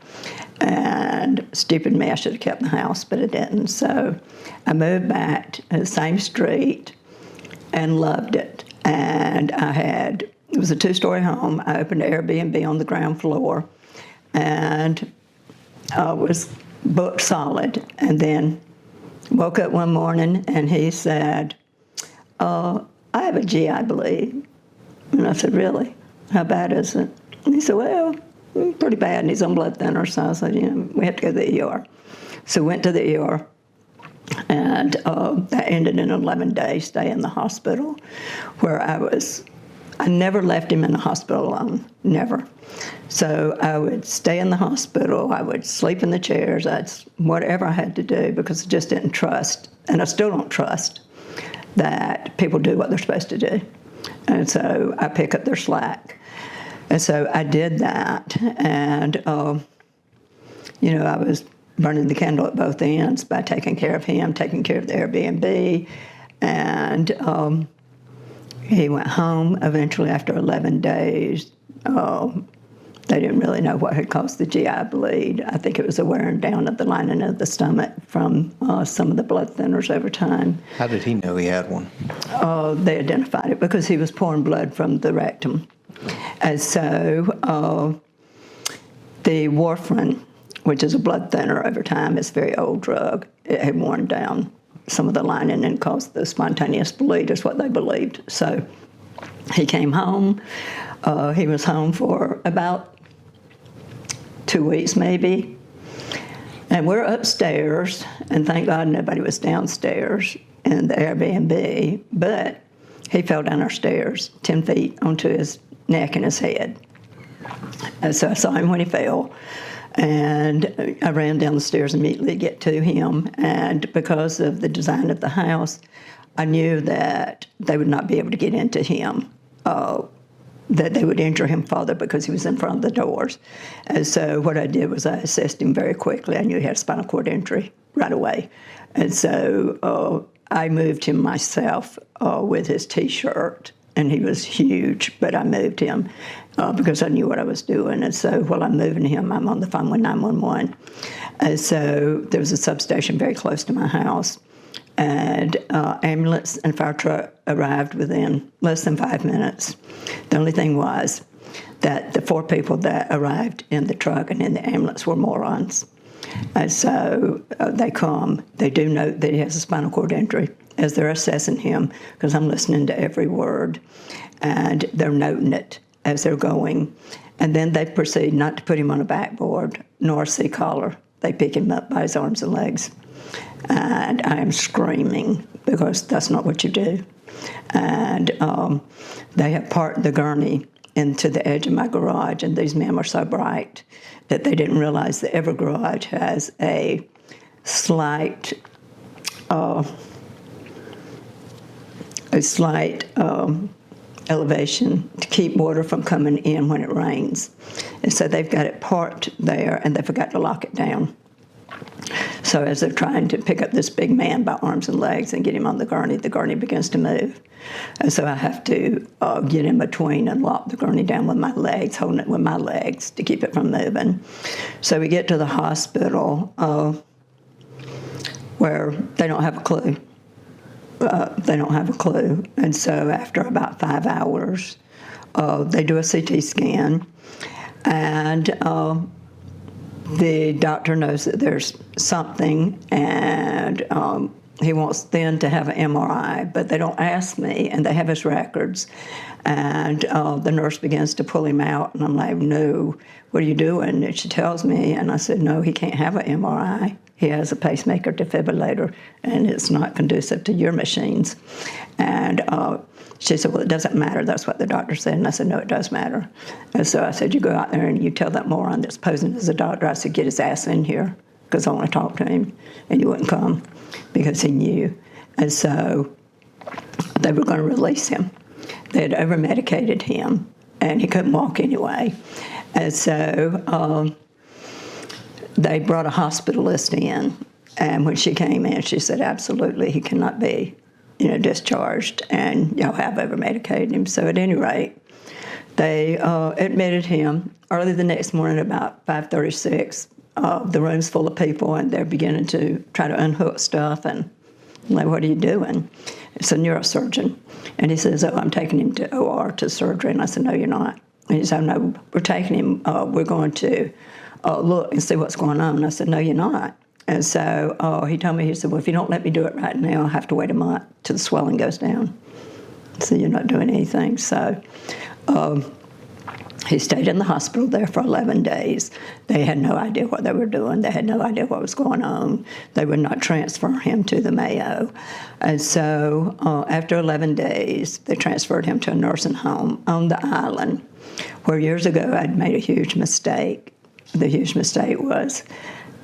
And stupid me, I should have kept the house, but I didn't. So I moved back to the same street and loved it. And it was a 2-story home. I opened an Airbnb on the ground floor. and I was booked solid. And then woke up one morning and he said, I have a GI bleed. And I said, really? How bad is it? And he said, well, pretty bad. And he's on blood thinner. So I said, we have to go to the ER. So went to the ER. And that ended in an 11-day stay in the hospital where I never left him in the hospital alone, never. So I would stay in the hospital, I would sleep in the chairs, whatever I had to do because I just didn't trust, and I still don't trust, that people do what they're supposed to do. And so I pick up their slack. And so I did that, and, I was burning the candle at both ends by taking care of him, taking care of the Airbnb, and he went home eventually after 11 days. They didn't really know what had caused the GI bleed. I think it was a wearing down of the lining of the stomach from some of the blood thinners over time. How did he know he had one? They identified it because he was pouring blood from the rectum. And so the warfarin, which is a blood thinner over time, is a very old drug. It had worn down some of the lining and caused the spontaneous bleed, is what they believed. So he came home. He was home for about 2 weeks, maybe. And we're upstairs, and thank God nobody was downstairs in the Airbnb, but he fell down our stairs 10 feet onto his neck and his head. And so I saw him when he fell. And I ran down the stairs immediately to get to him. And because of the design of the house, I knew that they would not be able to get into him, that they would injure him further because he was in front of the doors. And so what I did was I assessed him very quickly. I knew he had a spinal cord injury right away. And so I moved him myself with his T-shirt. And he was huge, but I moved him because I knew what I was doing. And so while I'm moving him, I'm on the phone with 911. And so there was a substation very close to my house. And ambulance and fire truck arrived within less than 5 minutes. The only thing was that the 4 people that arrived in the truck and in the ambulance were morons. And so they do note that he has a spinal cord injury as they're assessing him, because I'm listening to every word, and they're noting it as they're going. And then they proceed not to put him on a backboard nor a C-collar. They pick him up by his arms and legs. And I am screaming because that's not what you do. And they have parked the gurney into the edge of my garage, and these men were so bright that they didn't realize that every garage has a slight elevation to keep water from coming in when it rains. And so they've got it parked there, and they forgot to lock it down. So as they're trying to pick up this big man by arms and legs and get him on the gurney begins to move. And so I have to get in between and lock the gurney down with my legs, holding it with my legs to keep it from moving. So we get to the hospital where they don't have a clue. They don't have a clue. And so after about 5 hours, they do a CT scan, and the doctor knows that there's something, and he wants then to have an MRI, but they don't ask me, and they have his records. And the nurse begins to pull him out, and I'm like, no, what are you doing? And she tells me, and I said, no, he can't have an MRI. He has a pacemaker defibrillator, and it's not conducive to your machines. And she said, well, it doesn't matter. That's what the doctor said. And I said, no, it does matter. And so I said, you go out there and you tell that moron that's posing as a doctor, I said, get his ass in here because I want to talk to him. And he wouldn't come because he knew. And so they were going to release him. They had over-medicated him, and he couldn't walk anyway. And so they brought a hospitalist in, and when she came in, she said, absolutely, he cannot be, discharged, and y'all have over-medicated him. So at any rate, they admitted him early the next morning about 5:36. The room's full of people, and they're beginning to try to unhook stuff, and I'm like, what are you doing? It's a neurosurgeon. And he says, oh, I'm taking him to OR, to surgery. And I said, no, you're not. And he said, no, we're taking him, we're going to look and see what's going on. And I said, no, you're not. And so he told me, he said, well, if you don't let me do it right now, I'll have to wait a month till the swelling goes down. So you're not doing anything. So he stayed in the hospital there for 11 days. They had no idea what they were doing. They had no idea what was going on. They would not transfer him to the Mayo. And so after 11 days, they transferred him to a nursing home on the island, where years ago I'd made a huge mistake. The huge mistake was,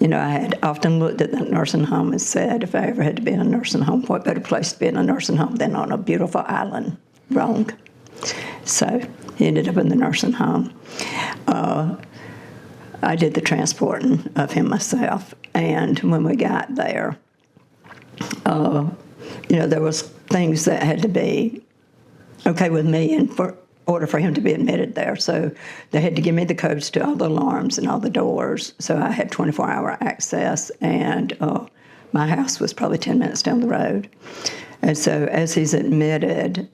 I had often looked at that nursing home and said, if I ever had to be in a nursing home, what better place to be in a nursing home than on a beautiful island? Wrong. So he ended up in the nursing home. I did the transporting of him myself, and when we got there, there was things that had to be okay with me in order for him to be admitted there. So they had to give me the codes to all the alarms and all the doors, so I had 24-hour access, and my house was probably 10 minutes down the road. And so as he's admitted,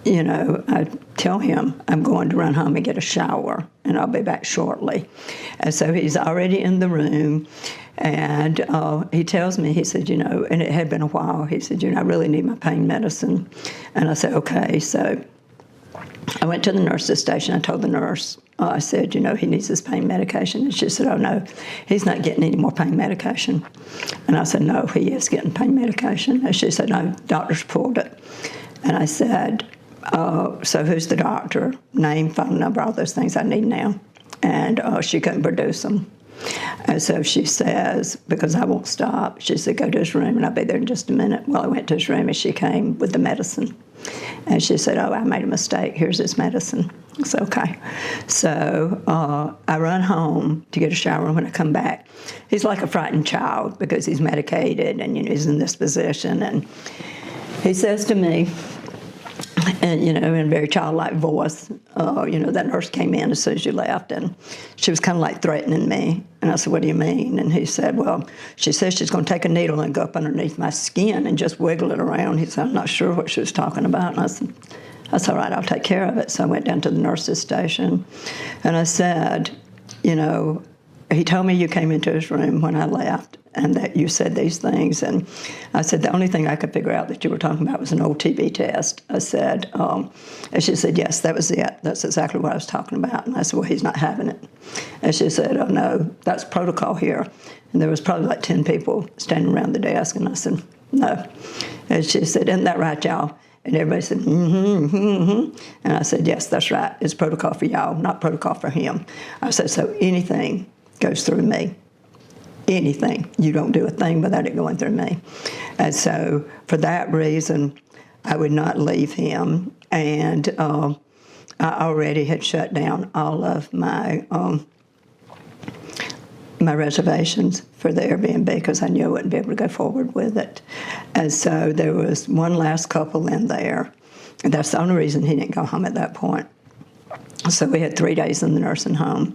I tell him I'm going to run home and get a shower, and I'll be back shortly. And so he's already in the room, and he tells me, he said, and it had been a while, he said, I really need my pain medicine. And I said, okay. So I went to the nurse's station. I told the nurse, I said, he needs his pain medication. And she said, oh, no, he's not getting any more pain medication. And I said, no, he is getting pain medication. And she said, no, doctor's pulled it. And I said, so who's the doctor? Name, phone number, all those things I need now. And she couldn't produce them. And so she says, because I won't stop, she said, go to his room, and I'll be there in just a minute. Well, I went to his room, and she came with the medicine. And she said, oh, I made a mistake. Here's his medicine. I said, okay. So I run home to get a shower, and when I come back, he's like a frightened child because he's medicated, and he's in this position. And he says to me, and, in a very childlike voice, that nurse came in as soon as you left, and she was kind of like threatening me. And I said, what do you mean? And he said, well, she says she's going to take a needle and go up underneath my skin and just wiggle it around. He said, I'm not sure what she was talking about. And I said, that's all right, I'll take care of it. So I went down to the nurse's station, and I said, he told me you came into his room when I left and that you said these things. And I said, the only thing I could figure out that you were talking about was an old TB test. I said, and she said, yes, that was it. That's exactly what I was talking about. And I said, well, he's not having it. And she said, oh, no, that's protocol here. And there was probably like 10 people standing around the desk. And I said, no. And she said, isn't that right, y'all? And everybody said, mm-hmm, mm-hmm. And I said, yes, that's right. It's protocol for y'all, not protocol for him. I said, so anything goes through me. Anything. You don't do a thing without it going through me. And so for that reason, I would not leave him. And I already had shut down all of my my reservations for the Airbnb because I knew I wouldn't be able to go forward with it. And so there was one last couple in there. And that's the only reason he didn't go home at that point. So we had 3 days in the nursing home.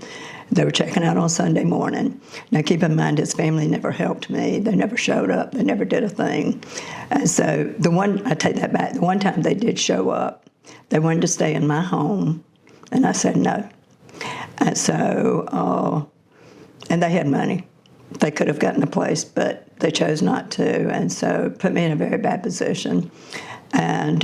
They were checking out on Sunday morning. Now, keep in mind, his family never helped me. They never showed up. They never did a thing. And so I take that back. The one time they did show up, they wanted to stay in my home, and I said no. And so, and they had money. They could have gotten a place, but they chose not to, and so put me in a very bad position. And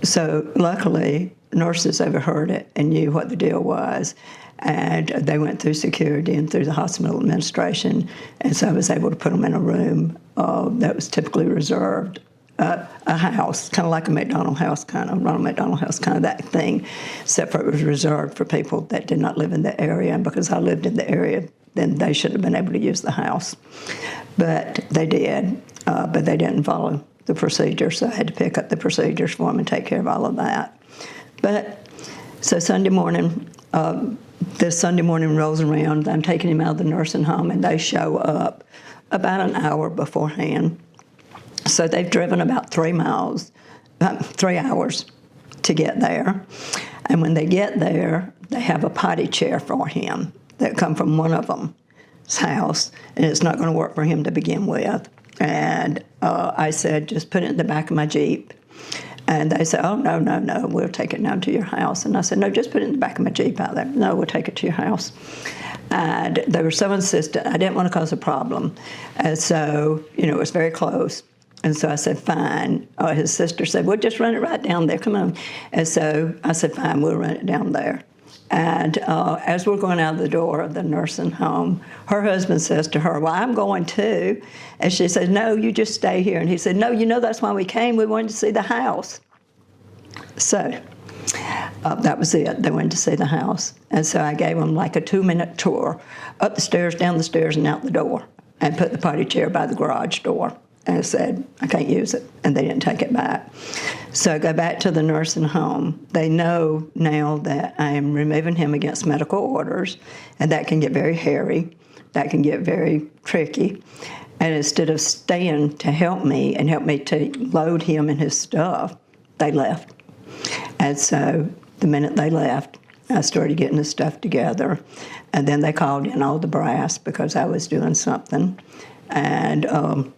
so luckily, nurses overheard it and knew what the deal was, and they went through security and through the hospital administration, and so I was able to put them in a room that was typically reserved, a house, kind of like a McDonald house, Ronald McDonald House, kind of that thing, except for it was reserved for people that did not live in the area, and because I lived in the area, then they should have been able to use the house. But they did, but they didn't follow the procedure, so I had to pick up the procedures for them and take care of all of that. But so Sunday morning, this Sunday morning rolls around, I'm taking him out of the nursing home, and they show up about an hour beforehand. So they've driven about 3 hours to get there. And when they get there, they have a potty chair for him that come from one of them's house, and it's not going to work for him to begin with. And I said, just put it in the back of my Jeep. And they said, oh, no, no, no, we'll take it down to your house. And I said, no, just put it in the back of my Jeep out there. No, we'll take it to your house. And they were so insistent. I didn't want to cause a problem. And so, it was very close. And so I said, fine. His sister said, well, just run it right down there. Come on. And so I said, fine, we'll run it down there. And as we're going out the door of the nursing home, her husband says to her, well, I'm going too. And she says, no, you just stay here. And he said, no, that's why we came. We wanted to see the house. So that was it. They wanted to see the house. And so I gave them like a 2-minute tour up the stairs, down the stairs, and out the door, and put the potty chair by the garage door. And I said, I can't use it. And they didn't take it back. So I go back to the nursing home. They know now that I am removing him against medical orders, and that can get very hairy. That can get very tricky. And instead of staying to help me and help me to load him and his stuff, they left. And so the minute they left, I started getting the stuff together. And then they called in all the brass because I was doing something. And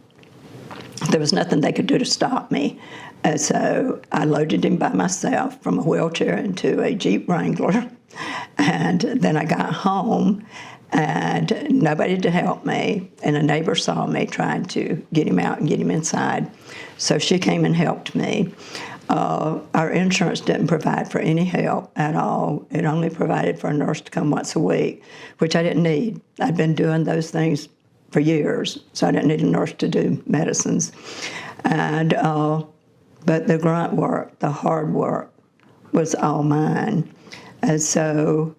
there was nothing they could do to stop me. And so I loaded him by myself from a wheelchair into a Jeep Wrangler. And then I got home, and nobody to help me. And a neighbor saw me trying to get him out and get him inside. So she came and helped me. Our insurance didn't provide for any help at all. It only provided for a nurse to come once a week, which I didn't need. I'd been doing those things for years, so I didn't need a nurse to do medicines. And but the grunt work, the hard work, was all mine. And so,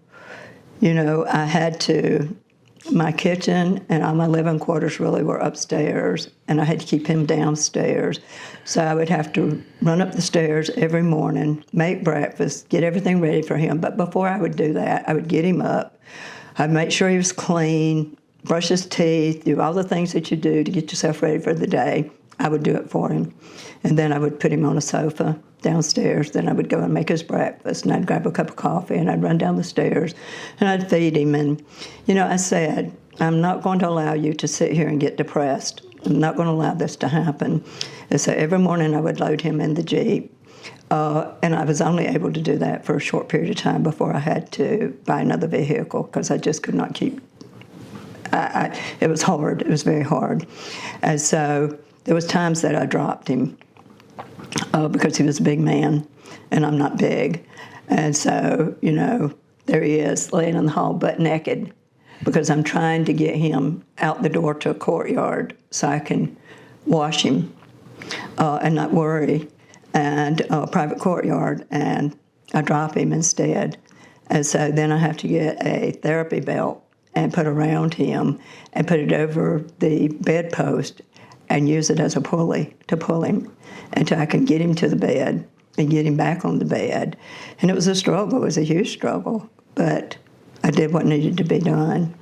I had to, my kitchen and all my living quarters really were upstairs, and I had to keep him downstairs. So I would have to run up the stairs every morning, make breakfast, get everything ready for him. But before I would do that, I would get him up. I'd make sure he was clean, brush his teeth, do all the things that you do to get yourself ready for the day. I would do it for him. And then I would put him on a sofa downstairs. Then I would go and make his breakfast, and I'd grab a cup of coffee, and I'd run down the stairs, and I'd feed him. And, I said, I'm not going to allow you to sit here and get depressed. I'm not going to allow this to happen. And so every morning I would load him in the Jeep. And I was only able to do that for a short period of time before I had to buy another vehicle because I just could not keep. It was hard. It was very hard. And so there was times that I dropped him because he was a big man, and I'm not big. And so, there he is laying in the hall butt naked because I'm trying to get him out the door to a courtyard so I can wash him and not worry, and a private courtyard, and I drop him instead. And so then I have to get a therapy belt and put around him and put it over the bedpost and use it as a pulley to pull him until I can get him to the bed and get him back on the bed. And it was a struggle. It was a huge struggle, but I did what needed to be done.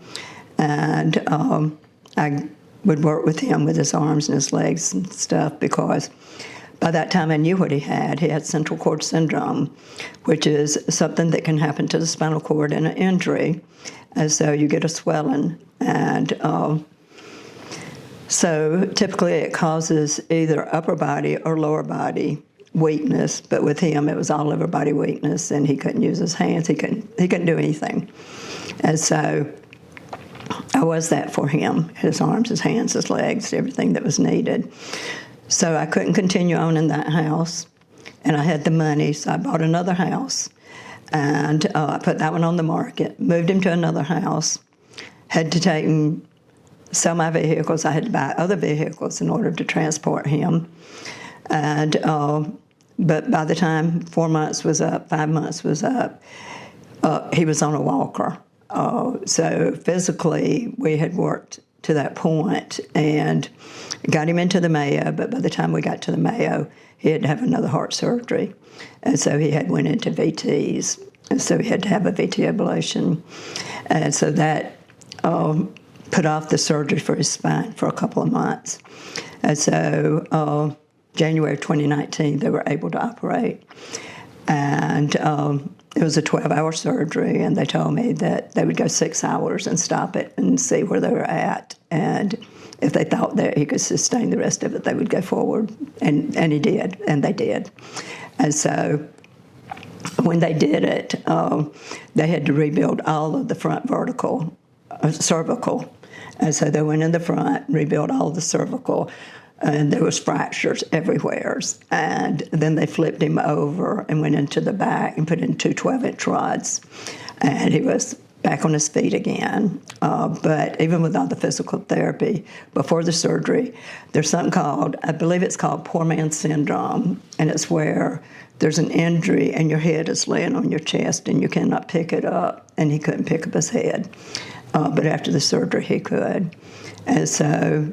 And I would work with him with his arms and his legs and stuff because by that time I knew what he had. He had central cord syndrome, which is something that can happen to the spinal cord in an injury. And so you get a swelling. And so typically it causes either upper body or lower body weakness. But with him, it was all upper body weakness, and he couldn't use his hands. He couldn't do anything. And so I was that for him, his arms, his hands, his legs, everything that was needed. So I couldn't continue on in that house, and I had the money, so I bought another house, and I put that one on the market, moved him to another house, had to sell my vehicles. I had to buy other vehicles in order to transport him. And but by the time 4 months was up, 5 months was up, he was on a walker. So physically, we had worked to that point and got him into the Mayo, but by the time we got to the Mayo, he had to have another heart surgery. And so he had went into VTs, and so he had to have a VT ablation. And so that put off the surgery for his spine for a couple of months. And so January of 2019, they were able to operate. And it was a 12-hour surgery, and they told me that they would go 6 hours and stop it and see where they were at. And if they thought that he could sustain the rest of it, they would go forward. And he did, and they did. And so when they did it, they had to rebuild all of the front cervical. And so they went in the front, rebuilt all the cervical, and there was fractures everywhere. And then they flipped him over and went into the back and put in two 12-inch rods. And he was back on his feet again. But even with all the physical therapy, before the surgery, there's something called, I believe it's called poor man syndrome, and it's where there's an injury and your head is laying on your chest and you cannot pick it up, and he couldn't pick up his head. But after the surgery, he could. And so,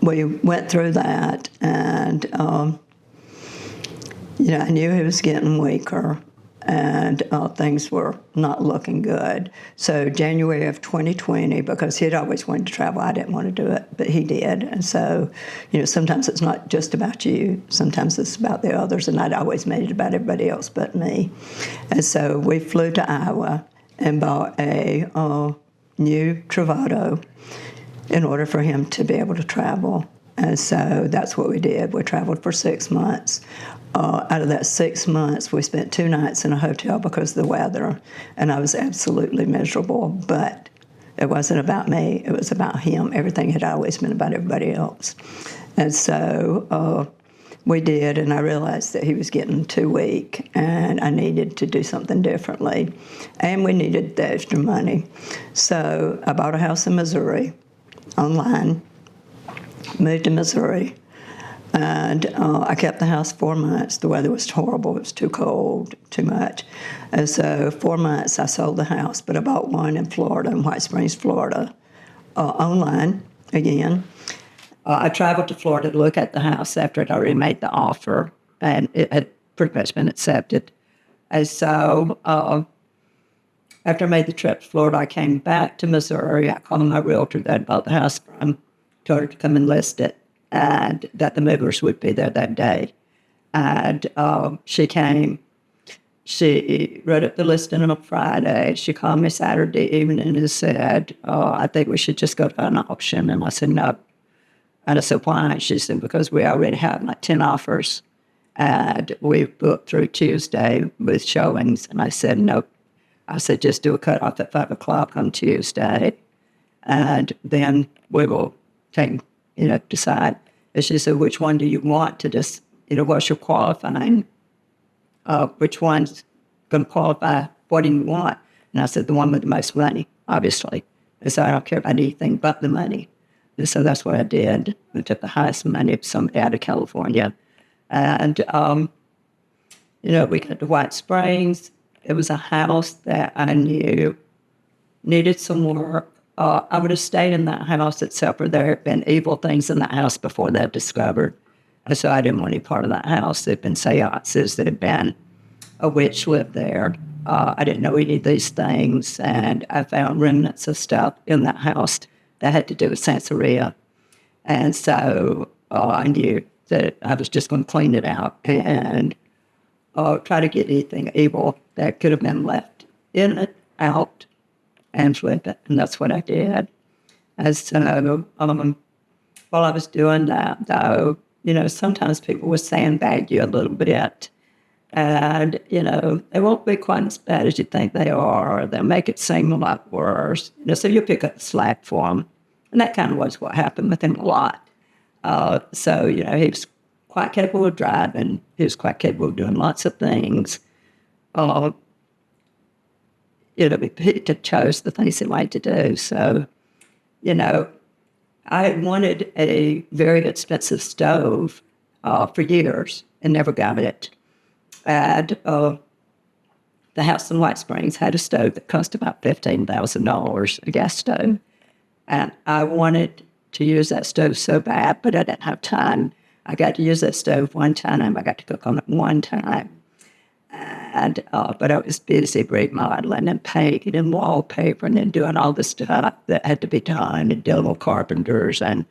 we went through that, and, I knew he was getting weaker, and things were not looking good. So January of 2020, because he'd always wanted to travel, I didn't want to do it, but he did. And so, sometimes it's not just about you. Sometimes it's about the others, and I'd always made it about everybody else but me. And so we flew to Iowa and bought a new Travato in order for him to be able to travel. And so that's what we did. We traveled for 6 months. Out of that 6 months, we spent 2 nights in a hotel because of the weather, and I was absolutely miserable. But it wasn't about me. It was about him. Everything had always been about everybody else. And so we did, and I realized that he was getting too weak, and I needed to do something differently. And we needed the extra money. So I bought a house in Missouri online, moved to Missouri, and I kept the house 4 months. The weather was horrible. It was too cold, too much. And so 4 months I sold the house, but I bought one in Florida, in White Springs, Florida, online again. I traveled to Florida to look at the house after I'd already made the offer, and it had pretty much been accepted. And so after I made the trip to Florida, I came back to Missouri. I called my realtor that I bought the house from, told her to come and list it, and that the movers would be there that day. And she came. She wrote up the listing on a Friday. She called me Saturday evening and said, I think we should just go to an auction. And I said, no. And I said, why? She said, because we already have like 10 offers. And we booked through Tuesday with showings. And I said, nope. I said, just do a cutoff at 5 o'clock on Tuesday. And then we will decide. And she said, which one do you want to just, what's your qualifying? Which one's going to qualify? What do you want? And I said, the one with the most money, obviously. I said, I don't care about anything but the money. And so that's what I did. I took the highest money of somebody out of California. And, we got to White Springs. It was a house that I knew needed some work. I would have stayed in that house except for there had been evil things in that house before that discovered. And so I didn't want any part of that house. There had been seances, that had been a witch lived there. I didn't know any of these things, and I found remnants of stuff in that house that had to do with Santeria. And so I knew that I was just going to clean it out and try to get anything evil that could have been left in it out and flip it. And that's what I did. And so while I was doing that, though, sometimes people will sandbag you a little bit. And, they won't be quite as bad as you think they are, or they'll make it seem a lot worse. So you'll pick up the slack for them. And that kind of was what happened with him a lot. So, he was quite capable of driving. He was quite capable of doing lots of things. He chose the things he liked to do. So, I had wanted a very expensive stove for years and never got it. And the house in White Springs had a stove that cost about $15,000, a gas stove. And I wanted to use that stove so bad, but I didn't have time. I got to use that stove one time. I got to cook on it one time. And but I was busy remodeling and painting and wallpapering and doing all the stuff that had to be done and dealing with carpenters and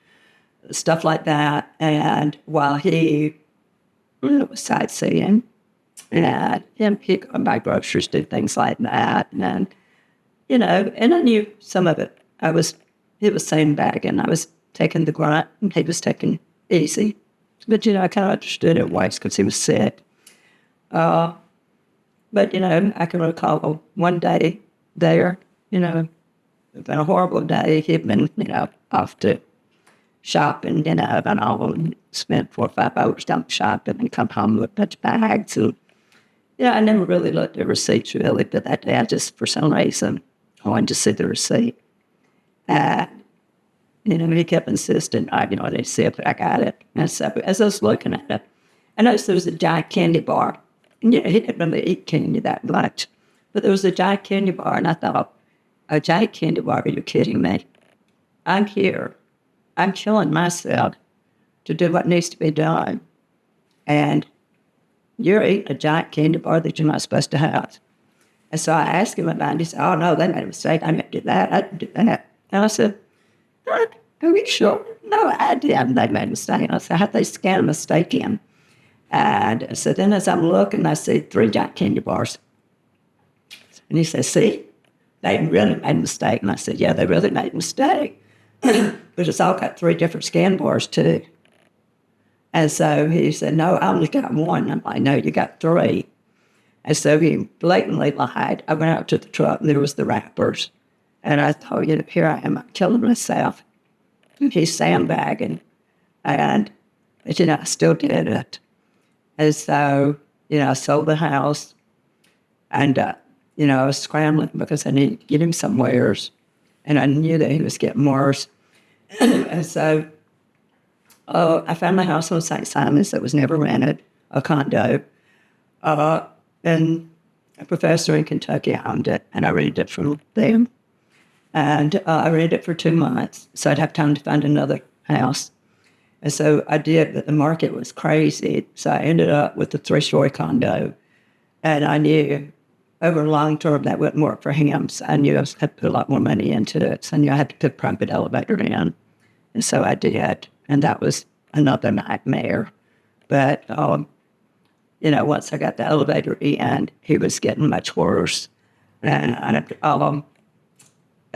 stuff like that. And while he was sightseeing, and he could buy groceries, do things like that. And, and I knew some of it. he was sandbagging. I was taking the grunt, and he was taking easy. But, I kind of understood it once because he was sick. But, I can recall one day there, it had been a horrible day. He'd been, off to shopping, and all spent 4 or 5 hours down shopping and come home with a bunch of bags. And, I never really looked at receipts really, but that day I just, for some reason, I wanted to see the receipt. He kept insisting, I didn't see it, but I got it. And so as I was looking at it, I noticed there was a giant candy bar. And, he didn't really eat candy that much. But there was a giant candy bar, and I thought, a giant candy bar, are you kidding me? I'm here. I'm killing myself to do what needs to be done. And you're eating a giant candy bar that you're not supposed to have. And so I asked him about it. He said, oh, no, they made a mistake. I didn't do that. I didn't do that. And I said, are you sure? No, I didn't. They made a mistake. And I said, how'd they scan a mistake in? And so then as I'm looking, I see 3 giant candy bars. And he said, see, they really made a mistake. And I said, yeah, they really made a mistake. But it's all got 3 different scan bars, too. And so he said, no, I only got 1. I'm like, no, you got 3. And so he blatantly lied. I went out to the truck, and there was the wrappers. And I thought, here I am, I'm killing myself. He's sandbagging. And, I still did it. And so, I sold the house. And, I was scrambling because I needed to get him somewhere. And I knew that he was getting worse. And so I found a house on St. Simon's that was never rented, a condo. And a professor in Kentucky owned it, and I rented it from them. And I rented it for 2 months, so I'd have time to find another house. And so I did, but the market was crazy. So I ended up with a 3-story condo. And I knew over long term that wouldn't work for him. So I knew I had to put a lot more money into it. So I knew I had to put a private elevator in. And so I did. And that was another nightmare. But, once I got the elevator in, he was getting much worse. And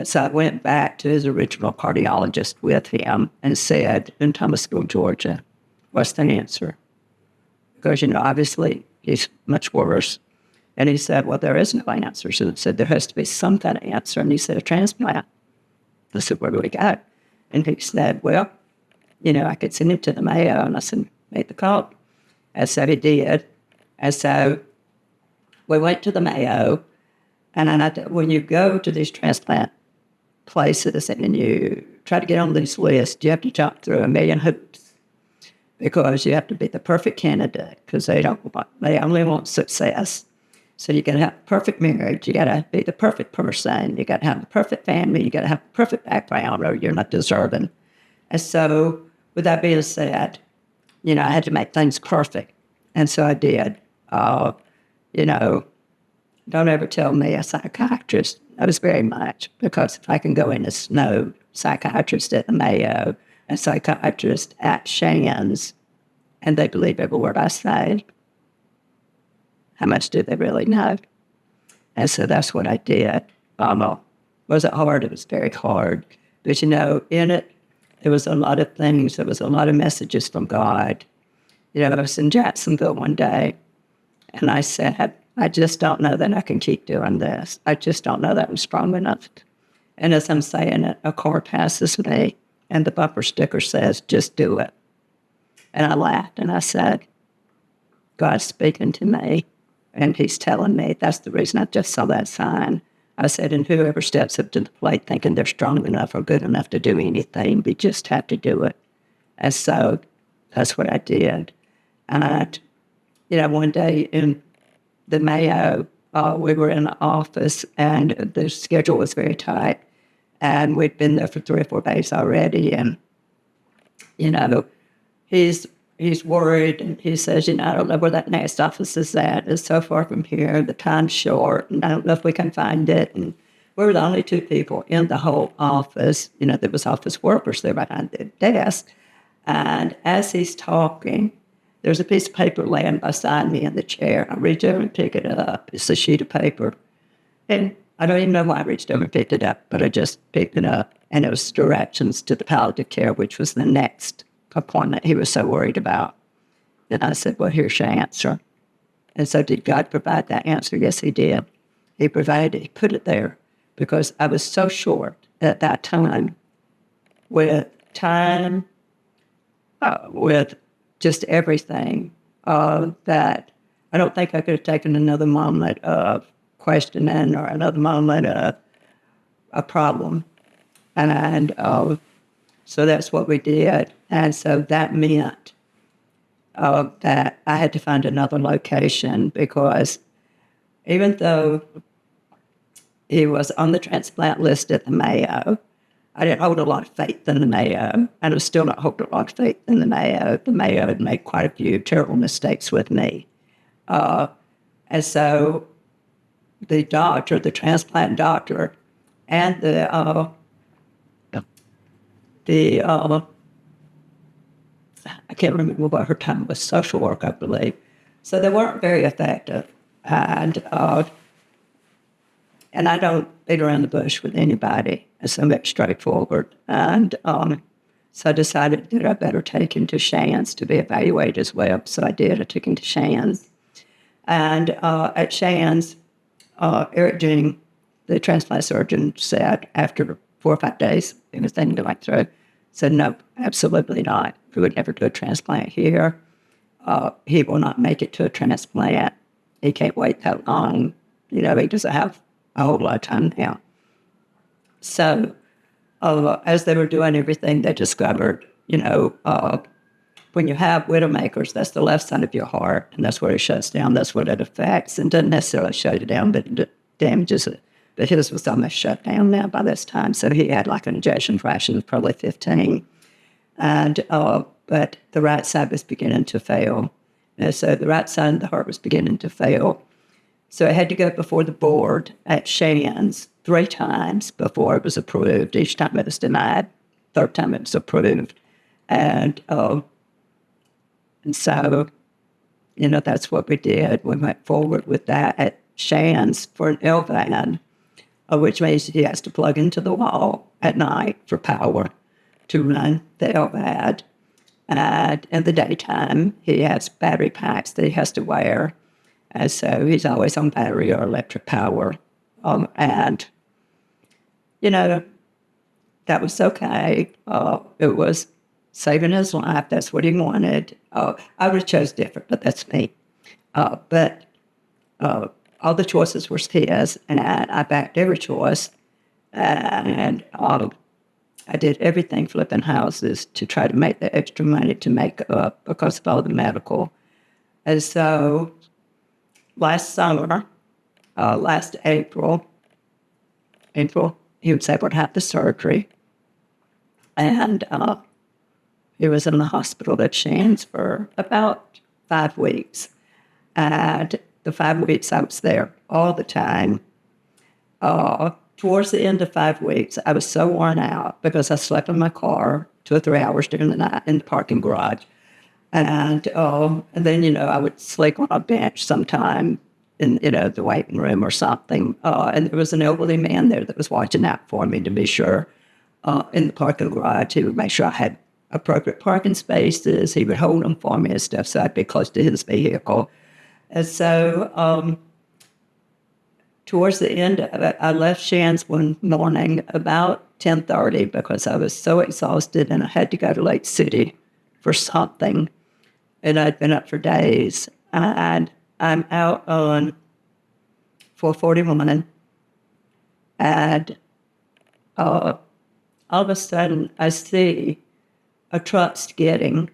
so I went back to his original cardiologist with him and said, in Thomasville, Georgia, what's the answer? Because, obviously he's much worse. And he said, well, there is no answer. So I said, there has to be some kind of answer. And he said, a transplant. I said, what do we got? And he said, well, I could send him to the Mayo. And I said, make the call. And so he did. And so we went to the Mayo. And when you go to these transplant places and you try to get on these lists, you have to jump through a million hoops because you have to be the perfect candidate because they only want success. So you got to have a perfect marriage. You got to be the perfect person. You got to have the perfect family. You got to have the perfect background or you're not deserving. And so with that being said, I had to make things perfect. And so I did. Don't ever tell me a psychiatrist knows very much because if I can go in as no psychiatrist at the Mayo, a psychiatrist at Shands, and they believe every word I say, how much do they really know? And so that's what I did. Was it hard? It was very hard. But, in it, there was a lot of things. There was a lot of messages from God. I was in Jacksonville one day, and I said, I just don't know that I can keep doing this. I just don't know that I'm strong enough. And as I'm saying it, a car passes me, and the bumper sticker says, just do it. And I laughed, and I said, God's speaking to me, and he's telling me that's the reason I just saw that sign. I said, and whoever steps up to the plate thinking they're strong enough or good enough to do anything, we just have to do it. And so that's what I did. And, one day in the Mayo, we were in the office, and the schedule was very tight. And we'd been there for 3 or 4 days already. And, he's worried, and he says, I don't know where that next office is at. It's so far from here. The time's short, and I don't know if we can find it. And we were the only 2 people in the whole office. There was office workers there behind the desk. And as he's talking, there's a piece of paper laying beside me in the chair. I reach over and pick it up. It's a sheet of paper. And I don't even know why I reached over and picked it up, but I just picked it up. and it was directions to the palliative care, which was the next appointment he was so worried about. And I said, well, here's your answer. And so did God provide that answer? Yes, he did. He provided it. He put it there because I was so short at that time with time, with just everything, that I don't think I could have taken another moment of questioning or another moment of a problem. And so that's what we did. And so that meant that I had to find another location because even though he was on the transplant list at the Mayo, I didn't hold a lot of faith in the Mayo, and I still don't hold a lot of faith in the Mayo. The Mayo had made quite a few terrible mistakes with me. And so the doctor, the transplant doctor, and the I can't remember what her title was, social work, I believe. So they weren't very effective. And I don't beat around the bush with anybody. So I'm very straightforward. And so I decided that I better take him to Shands to be evaluated as well. So I did. I took him to Shands. And at Shands, Eric Jing, the transplant surgeon, said after 4 or 5 days, it was thing going through, said, no, absolutely not. We would never do a transplant here. He will not make it to a transplant. He can't wait that long. He doesn't have a whole lot of time now. So as they were doing everything, they discovered, when you have widowmakers, that's the left side of your heart, and that's where it shuts down. That's what it affects, and doesn't necessarily shut it down, but it damages it. But his was almost shut down now by this time, so he had like an ejection fraction of probably 15. And but the right side was beginning to fail. And so the right side of the heart was beginning to fail. So I had to go before the board at Shands 3 times before it was approved. Each time it was denied. Third time it was approved. And so, that's what we did. We went forward with that at Shands for an LVAD, which means he has to plug into the wall at night for power to run the LVAD. And in the daytime, he has battery packs that he has to wear. And so he's always on battery or electric power. And, that was okay. It was saving his life. That's what he wanted. I would have chose different, but that's me. But all the choices were his, and I backed every choice. And I did everything flipping houses to try to make the extra money to make up because of all the medical. And so last summer, last April, he was able to have the surgery. And he was in the hospital at Shands for about 5 weeks. And the 5 weeks I was there all the time. Towards the end of 5 weeks, I was so worn out because I slept in my car 2 or 3 hours during the night in the parking garage. And then, I would sleep on a bench sometime in, the waiting room or something. And there was an elderly man there that was watching out for me to be sure. In the parking garage, he would make sure I had appropriate parking spaces. He would hold them for me and stuff so I'd be close to his vehicle. And so towards the end of it, I left Shands one morning about 10:30 because I was so exhausted and I had to go to Lake City for something. And I'd been up for days. And I'm out on 441 and all of a sudden I see a truck skidding.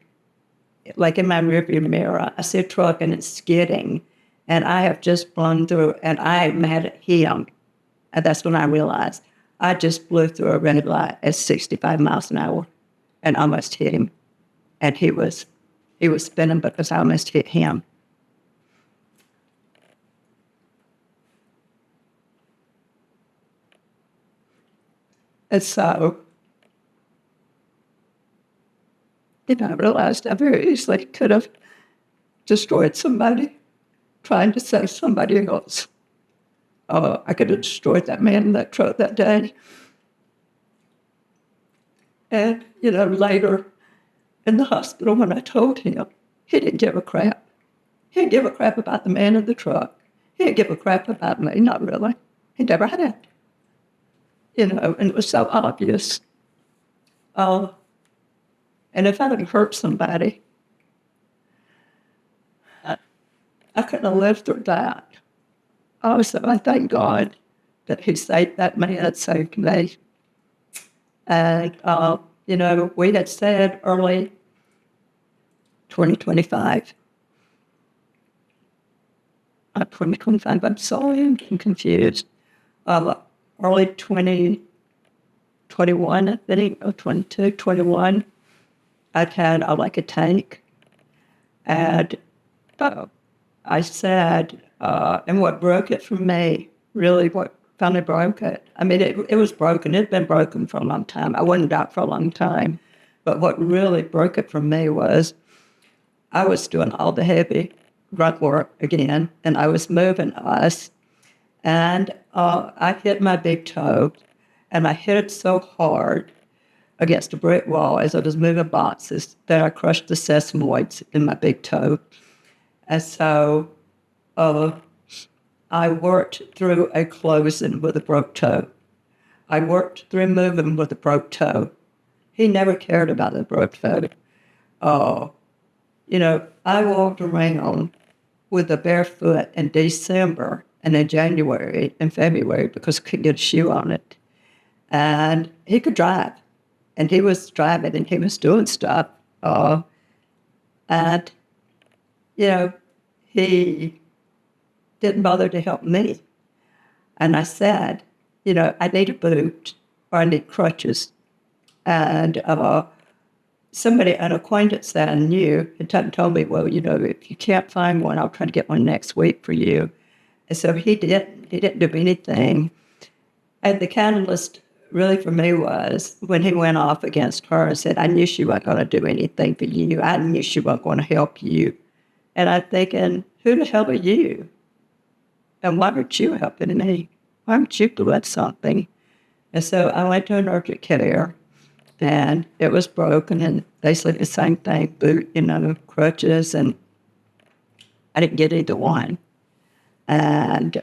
Like in my rearview mirror, I see a truck and it's skidding. And I have just blown through, and I am mad at him. And that's when I realized I just blew through a red light at 65 miles an hour and almost hit him. And he was spinning because I almost hit him. And so, I realized I very easily could have destroyed somebody trying to save somebody else. I could have destroyed that man in that truck that day. And, later in the hospital when I told him, he didn't give a crap. He didn't give a crap about the man in the truck. He didn't give a crap about me, not really. He never had. And it was so obvious. And if I had hurt somebody, I couldn't have lived through that. So I thank God that he saved that man, saved me. And, we had said early 2025. 2025, I'm sorry, I'm confused. Early 2021, I think, or 22, 21, I'd had like a tank. And I said, and what broke it for me, really what finally broke it, I mean, it was broken. It had been broken for a long time. I wasn't out for a long time. But what really broke it for me was I was doing all the heavy grunt work again, and I was moving us. And I hit my big toe, and I hit it so hard against a brick wall as I was moving boxes that I crushed the sesamoids in my big toe. And so I worked through a closing with a broke toe. I worked through moving with a broke toe. He never cared about the broke toe. I walked around with a bare foot in December and in January and February because I couldn't get a shoe on it. And he could drive. And he was driving and he was doing stuff. And he didn't bother to help me. And I said, I need a boot or I need crutches. And somebody, an acquaintance that I knew, had told me, well, if you can't find one, I'll try to get one next week for you. And so he didn't do anything. And the catalyst really for me was when he went off against her and said, I knew she wasn't going to do anything for you. I knew she wasn't going to help you. And I'm thinking, who the hell are you? And why aren't you helping me? Why aren't you doing something? And so I went to an urgent care, and it was broken, and they said the same thing, boot, crutches, and I didn't get either one. And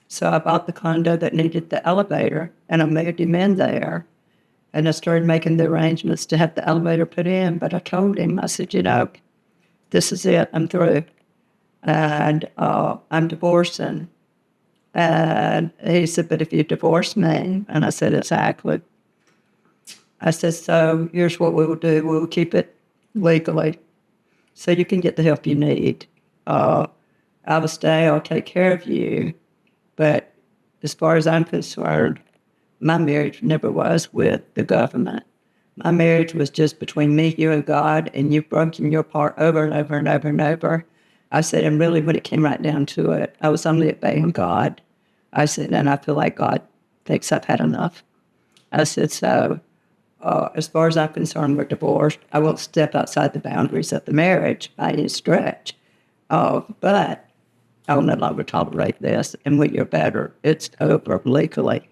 so I bought the condo that needed the elevator, and I moved him in there, and I started making the arrangements to have the elevator put in. But I told him, I said, this is it, I'm through. And I'm divorcing. And he said, but if you divorce me, and I said, exactly. I said, so here's what we will do. We'll keep it legally so you can get the help you need. I will stay, I'll take care of you. But as far as I'm concerned, my marriage never was with the government. My marriage was just between me, you, and God, and you've broken your part over and over and over and over. I said, and really when it came right down to it, I was only obeying God. I said, and I feel like God thinks I've had enough. I said, so as far as I'm concerned, we're divorced. I won't step outside the boundaries of the marriage by any stretch. But I will no longer tolerate this, and when you're better, it's over legally.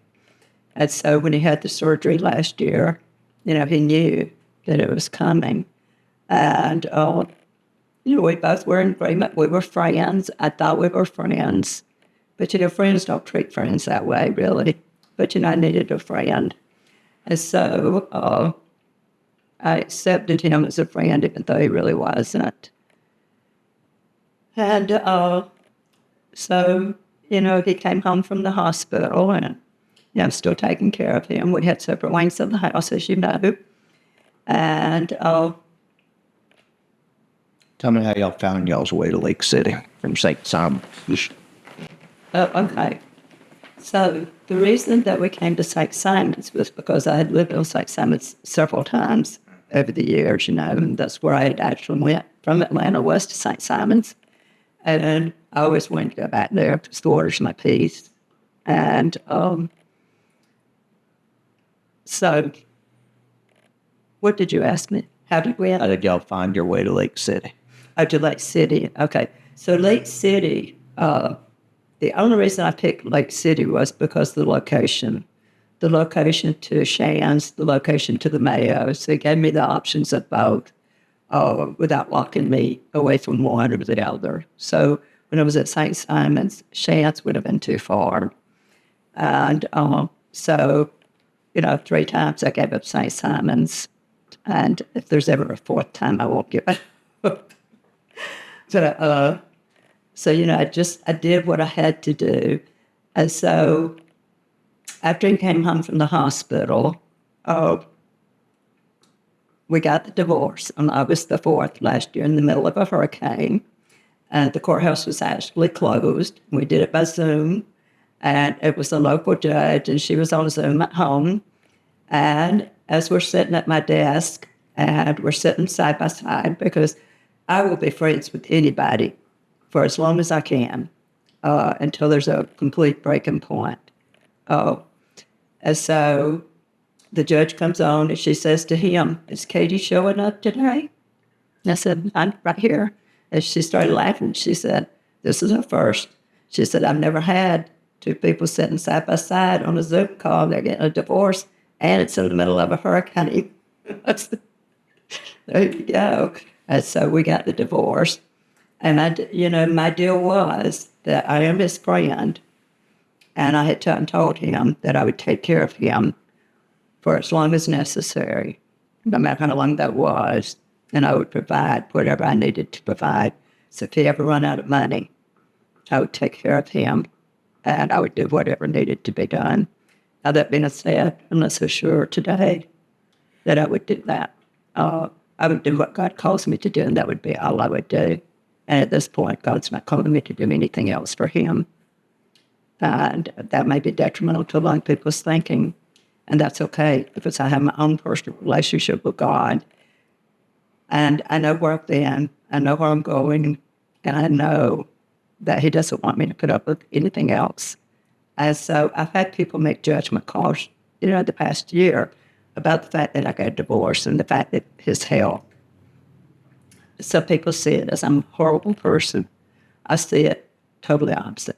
And so when he had the surgery last year, he knew that it was coming. And we both were in agreement. We were friends. I thought we were friends. But, friends don't treat friends that way, really. But, I needed a friend. And so I accepted him as a friend, even though he really wasn't. And so, he came home from the hospital, and I'm still taking care of him. We had separate wings of the house, as you know. And Tell me how y'all found y'all's way to Lake City from St. Simon. Okay. So the reason that we came to St. Simon's was because I had lived in St. Simon's several times over the years, and that's where I had actually went from Atlanta west to St. Simon's. And I always wanted to go back there because the water's my peace. And so what did you ask me? How did y'all find your way to Lake City? Oh, to Lake City. Okay. So Lake City, the only reason I picked Lake City was because of the location. the location to Shands, the location to the Mayo. So he gave me the options of both without locking me away from one or the other. So when I was at St. Simon's, Shands would have been too far. And so, 3 times I gave up St. Simon's. And if there's ever a 4th time, I won't give it up. So, I did what I had to do. And so after he came home from the hospital, we got the divorce on August the 4th last year in the middle of a hurricane. And the courthouse was actually closed. We did it by Zoom. And it was a local judge, and she was on Zoom at home. And as we're sitting at my desk, and we're sitting side by side, because I will be friends with anybody for as long as I can, until there's a complete breaking point. And so the judge comes on, and she says to him, "Is Katie showing up today?" And I said, "I'm right here." And she started laughing. She said, "This is a first." She said, "I've never had 2 people sitting side by side on a Zoom call. They're getting a divorce, and it's in the middle of a hurricane." There you go. And so we got the divorce. And my deal was that I am his friend, and I had told him that I would take care of him for as long as necessary, no matter how long that was, and I would provide whatever I needed to provide. So if he ever run out of money, I would take care of him, and I would do whatever needed to be done. Now, that being said, I'm not so sure today that I would do that. I would do what God calls me to do, and that would be all I would do. And at this point, God's not calling me to do anything else for him. And that may be detrimental to a lot of people's thinking. And that's okay, because I have my own personal relationship with God. And I know where I've been, I know where I'm going, and I know that he doesn't want me to put up with anything else. And so I've had people make judgment calls, the past year about the fact that I got divorced and the fact that his health. Some people see it as I'm a horrible person. I see it totally opposite.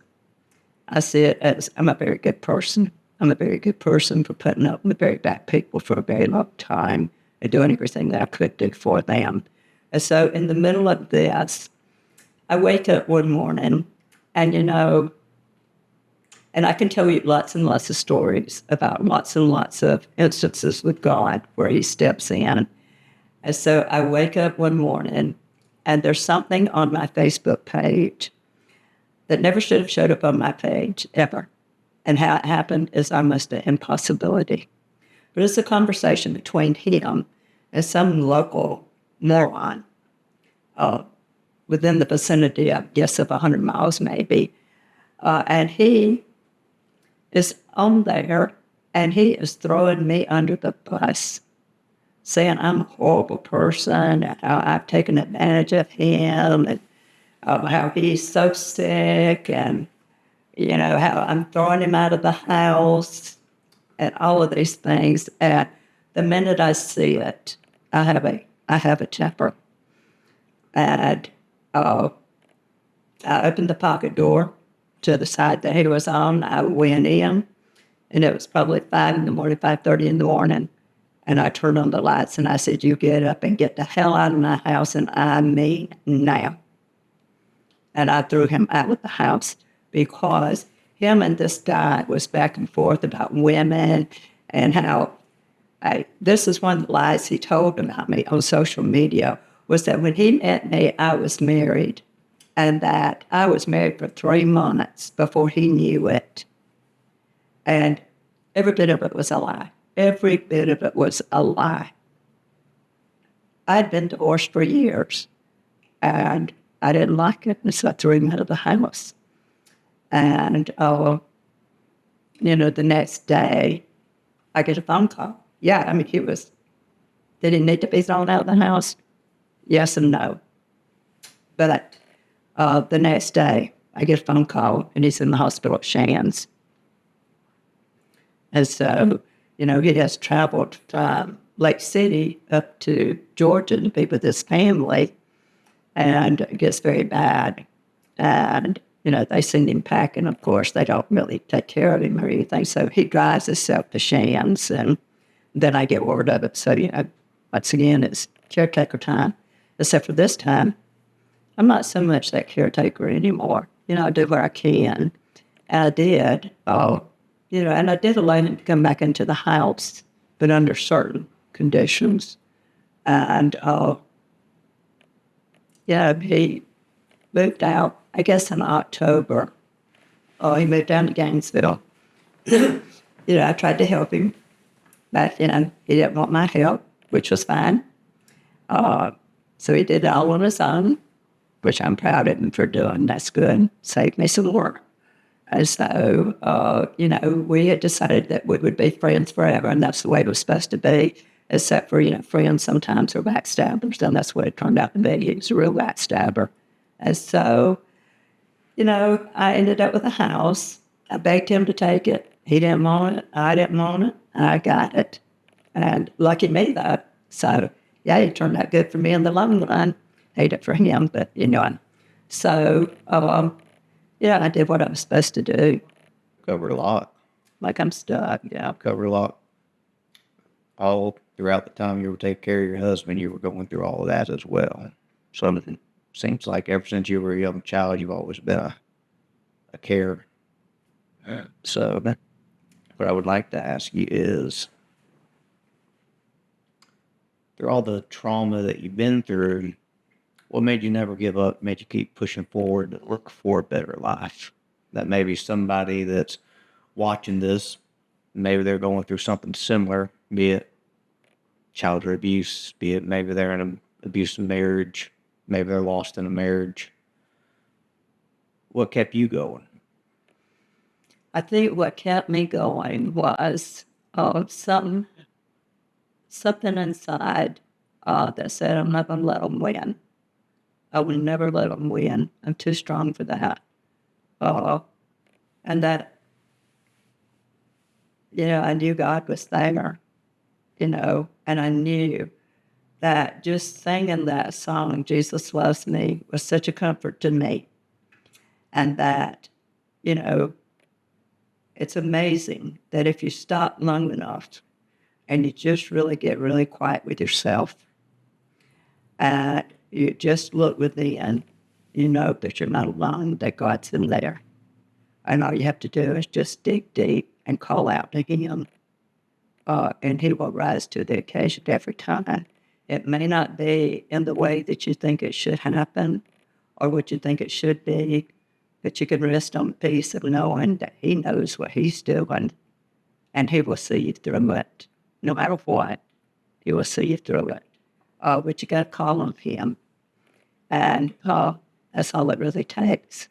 I see it as I'm a very good person. I'm a very good person for putting up with very bad people for a very long time and doing everything that I could do for them. And so in the middle of this, I wake up one morning and, and I can tell you lots and lots of stories about lots and lots of instances with God where he steps in. And so I wake up one morning and there's something on my Facebook page that never should have showed up on my page, ever. And how it happened is almost an impossibility. But it's a conversation between him and some local moron within the vicinity, I guess, of 100 miles maybe. And he is on there, and he is throwing me under the bus, saying I'm a horrible person, and how I've taken advantage of him, and how he's so sick, and, how I'm throwing him out of the house, and all of these things. And the minute I see it, I have a temper. And I opened the pocket door to the side that he was on. I went in, and it was probably 5 in the morning, 5:30 in the morning. And I turned on the lights, and I said, "You get up and get the hell out of my house, and I mean now." And I threw him out of the house because him and this guy was back and forth about women and how this is one of the lies he told about me on social media, was that when he met me, I was married, and that I was married for 3 months before he knew it. And every bit of it was a lie. Every bit of it was a lie. I'd been divorced for years, and I didn't like it, and so I threw him out of the house. And, the next day, I get a phone call. Yeah, did he need to be thrown out of the house? Yes and no. But the next day, I get a phone call, and he's in the hospital at Shands. And so, he has traveled from Lake City up to Georgia to be with his family, and it gets very bad. And they send him packing. Of course, they don't really take care of him or anything. So he drives himself to Shands, and then I get word of it. So, once again, it's caretaker time. Except for this time, I'm not so much that caretaker anymore. I do what I can. And I did. And I did allow him to come back into the house, but under certain conditions. And, he moved out, I guess, in October. He moved down to Gainesville. I tried to help him, but, he didn't want my help, which was fine. So he did it all on his own, which I'm proud of him for doing. That's good. Saved me some work. And so, we had decided that we would be friends forever, and that's the way it was supposed to be, except for, friends sometimes are backstabbers, and that's what it turned out to be. He was a real backstabber. And so, I ended up with a house. I begged him to take it. He didn't want it. I didn't want it. I got it. And lucky me, though. So, yeah, it turned out good for me in the long run. Hate it for him, but, So, I did what I was supposed to do. Covered a lot. Like I'm stuck, yeah. Covered a lot. All throughout the time you were taking care of your husband, you were going through all of that as well. So it seems like ever since you were a young child, you've always been a carer. So what I would like to ask you is, through all the trauma that you've been through, what made you never give up, made you keep pushing forward to look for a better life? That maybe somebody that's watching this, maybe they're going through something similar, be it childhood abuse, be it maybe they're in an abusive marriage, maybe they're lost in a marriage. What kept you going? I think what kept me going was something inside that said, I'm not going to let them win. I will never let them win. I'm too strong for that. And that, I knew God was there, and I knew that just singing that song, Jesus Loves Me, was such a comfort to me. And that, it's amazing that if you stop long enough and you just really get really quiet with yourself, and you just look within, that you're not alone, that God's in there. And all you have to do is just dig deep and call out to Him. And He will rise to the occasion every time. It may not be in the way that you think it should happen or what you think it should be, but you can rest on peace of knowing that He knows what He's doing, and He will see you through it. No matter what, He will see you through it. But you got to call on Him. And that's all it really takes.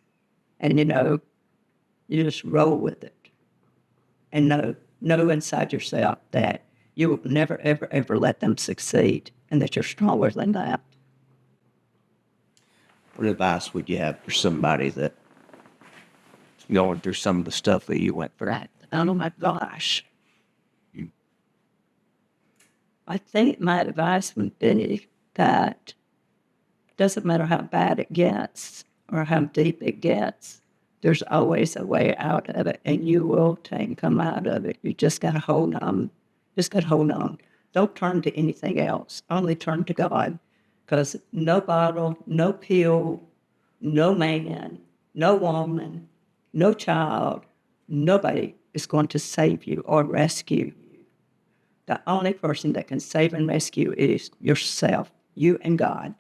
And, you just roll with it. And know inside yourself that you will never, ever, ever let them succeed, and that you're stronger than that. What advice would you have for somebody that's going through some of the stuff that you went through? Right. Oh, my gosh. I think my advice would be that it doesn't matter how bad it gets or how deep it gets, there's always a way out of it, and you will come out of it. You just got to hold on. Just got to hold on. Don't turn to anything else. Only turn to God, because no bottle, no pill, no man, no woman, no child, nobody is going to save you or rescue you. The only person that can save and rescue is yourself, you and God.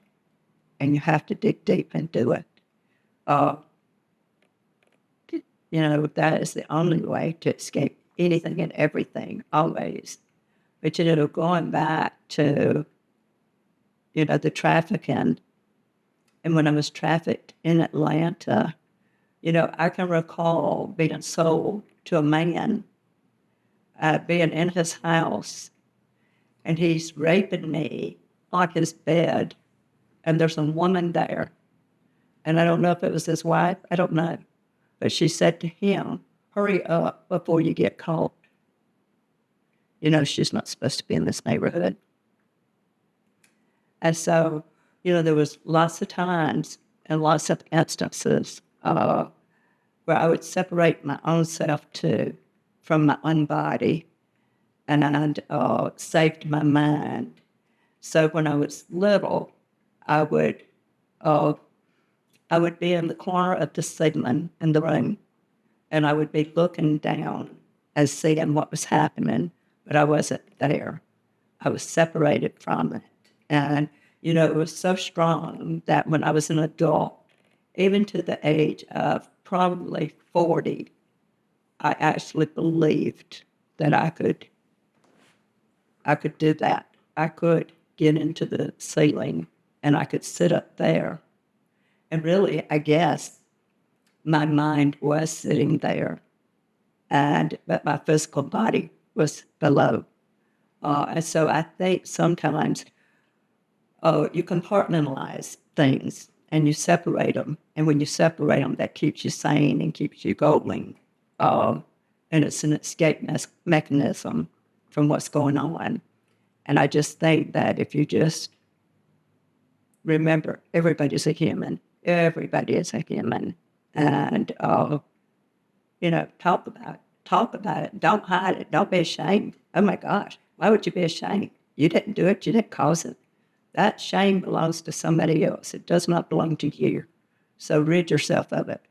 And you have to dig deep and do it. That is the only way to escape anything and everything, always. But, going back to, the trafficking, and when I was trafficked in Atlanta, I can recall being sold to a man, being in his house, and he's raping me on his bed, and there's a woman there. And I don't know if it was his wife, I don't know. But she said to him, hurry up before you get caught. She's not supposed to be in this neighborhood. And so, there was lots of times and lots of instances where I would separate my own self too from my own body, and saved my mind. So when I was little, I would uh, I would be in the corner of the ceiling in the room, and I would be looking down and seeing what was happening, but I wasn't there. I was separated from it. And, it was so strong that when I was an adult, even to the age of probably 40, I actually believed that I could do that. I could get into the ceiling and I could sit up there. And really, I guess my mind was sitting there, but my physical body was below. And so I think sometimes you compartmentalize things and you separate them. And when you separate them, that keeps you sane and keeps you going. And it's an escape mechanism from what's going on. And I just think that if you just remember, everybody's a human. Everybody is a human. And, talk about it. Talk about it. Don't hide it. Don't be ashamed. Oh, my gosh. Why would you be ashamed? You didn't do it. You didn't cause it. That shame belongs to somebody else. It does not belong to you. So rid yourself of it.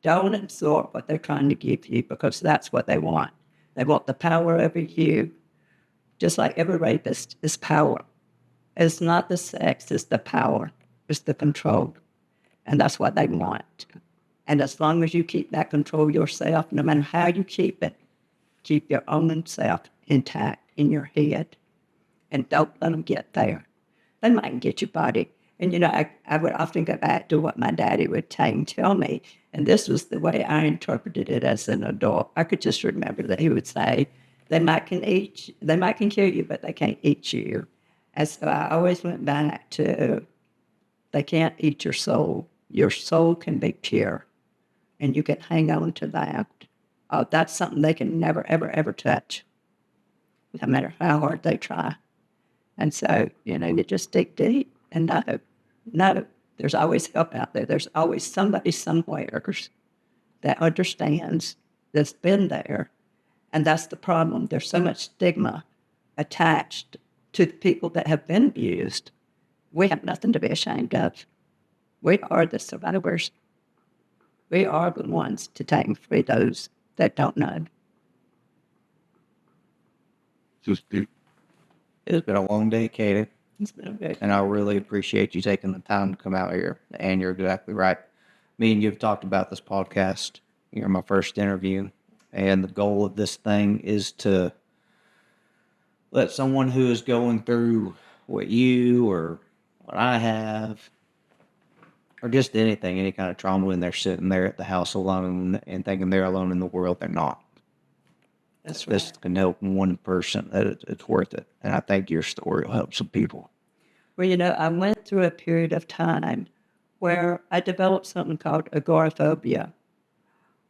Don't absorb what they're trying to give you because that's what they want. They want the power over you, just like every rapist is power. It's not the sex, it's the power. It's the control. And that's what they want. And as long as you keep that control yourself, no matter how you keep it, keep your own self intact in your head and don't let them get there. They might get your body. And, I would often go back to what my daddy would tell me. And this was the way I interpreted it as an adult. I could just remember that he would say, they might can kill you, but they can't eat you. And so I always went back to, they can't eat your soul. Your soul can be pure. And you can hang on to that. That's something they can never, ever, ever touch, no matter how hard they try. And so, you just dig deep and know there's always help out there. There's always somebody somewhere that understands, that's been there. And that's the problem. There's so much stigma attached to the people that have been abused. We have nothing to be ashamed of. We are the survivors. We are the ones to take and free those that don't know. It's been a long day, Katie. It's been a bit. And I really appreciate you taking the time to come out here. And you're exactly right. Me and you have talked about this podcast. You're my first interview. And the goal of this thing is to let someone who is going through what you or what I have, or just anything, any kind of trauma, when they're sitting there at the house alone and thinking they're alone in the world, they're not. That's This right. can help one person. That it's worth it. And I think your story will help some people. Well, I went through a period of time where I developed something called agoraphobia.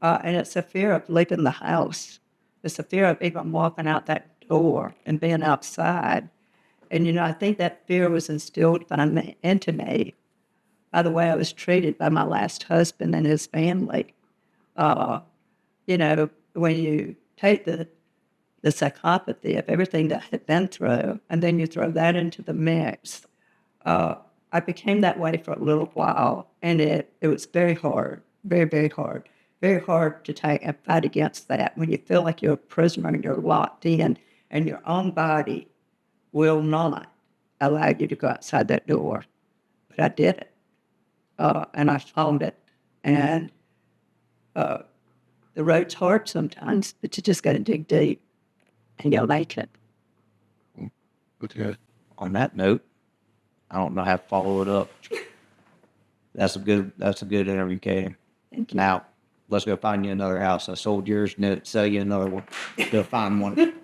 And it's a fear of leaving the house. It's a fear of even walking out that door and being outside. And, I think that fear was instilled into me by the way I was treated by my last husband and his family. When you take the psychopathy of everything that I had been through, and then you throw that into the mix, I became that way for a little while, and it was very hard, very, very hard. Very hard to take and fight against that when you feel like you're a prisoner and you're locked in, and your own body will not allow you to go outside that door. But I did it, and I found it. And the road's hard sometimes, but you just got to dig deep, and you'll make it. Okay. On that note, I don't know how to follow it up. That's a good interview, Katie. Thank you. Now, let's go find you another house. I sold yours, and sell you another one. Go find one.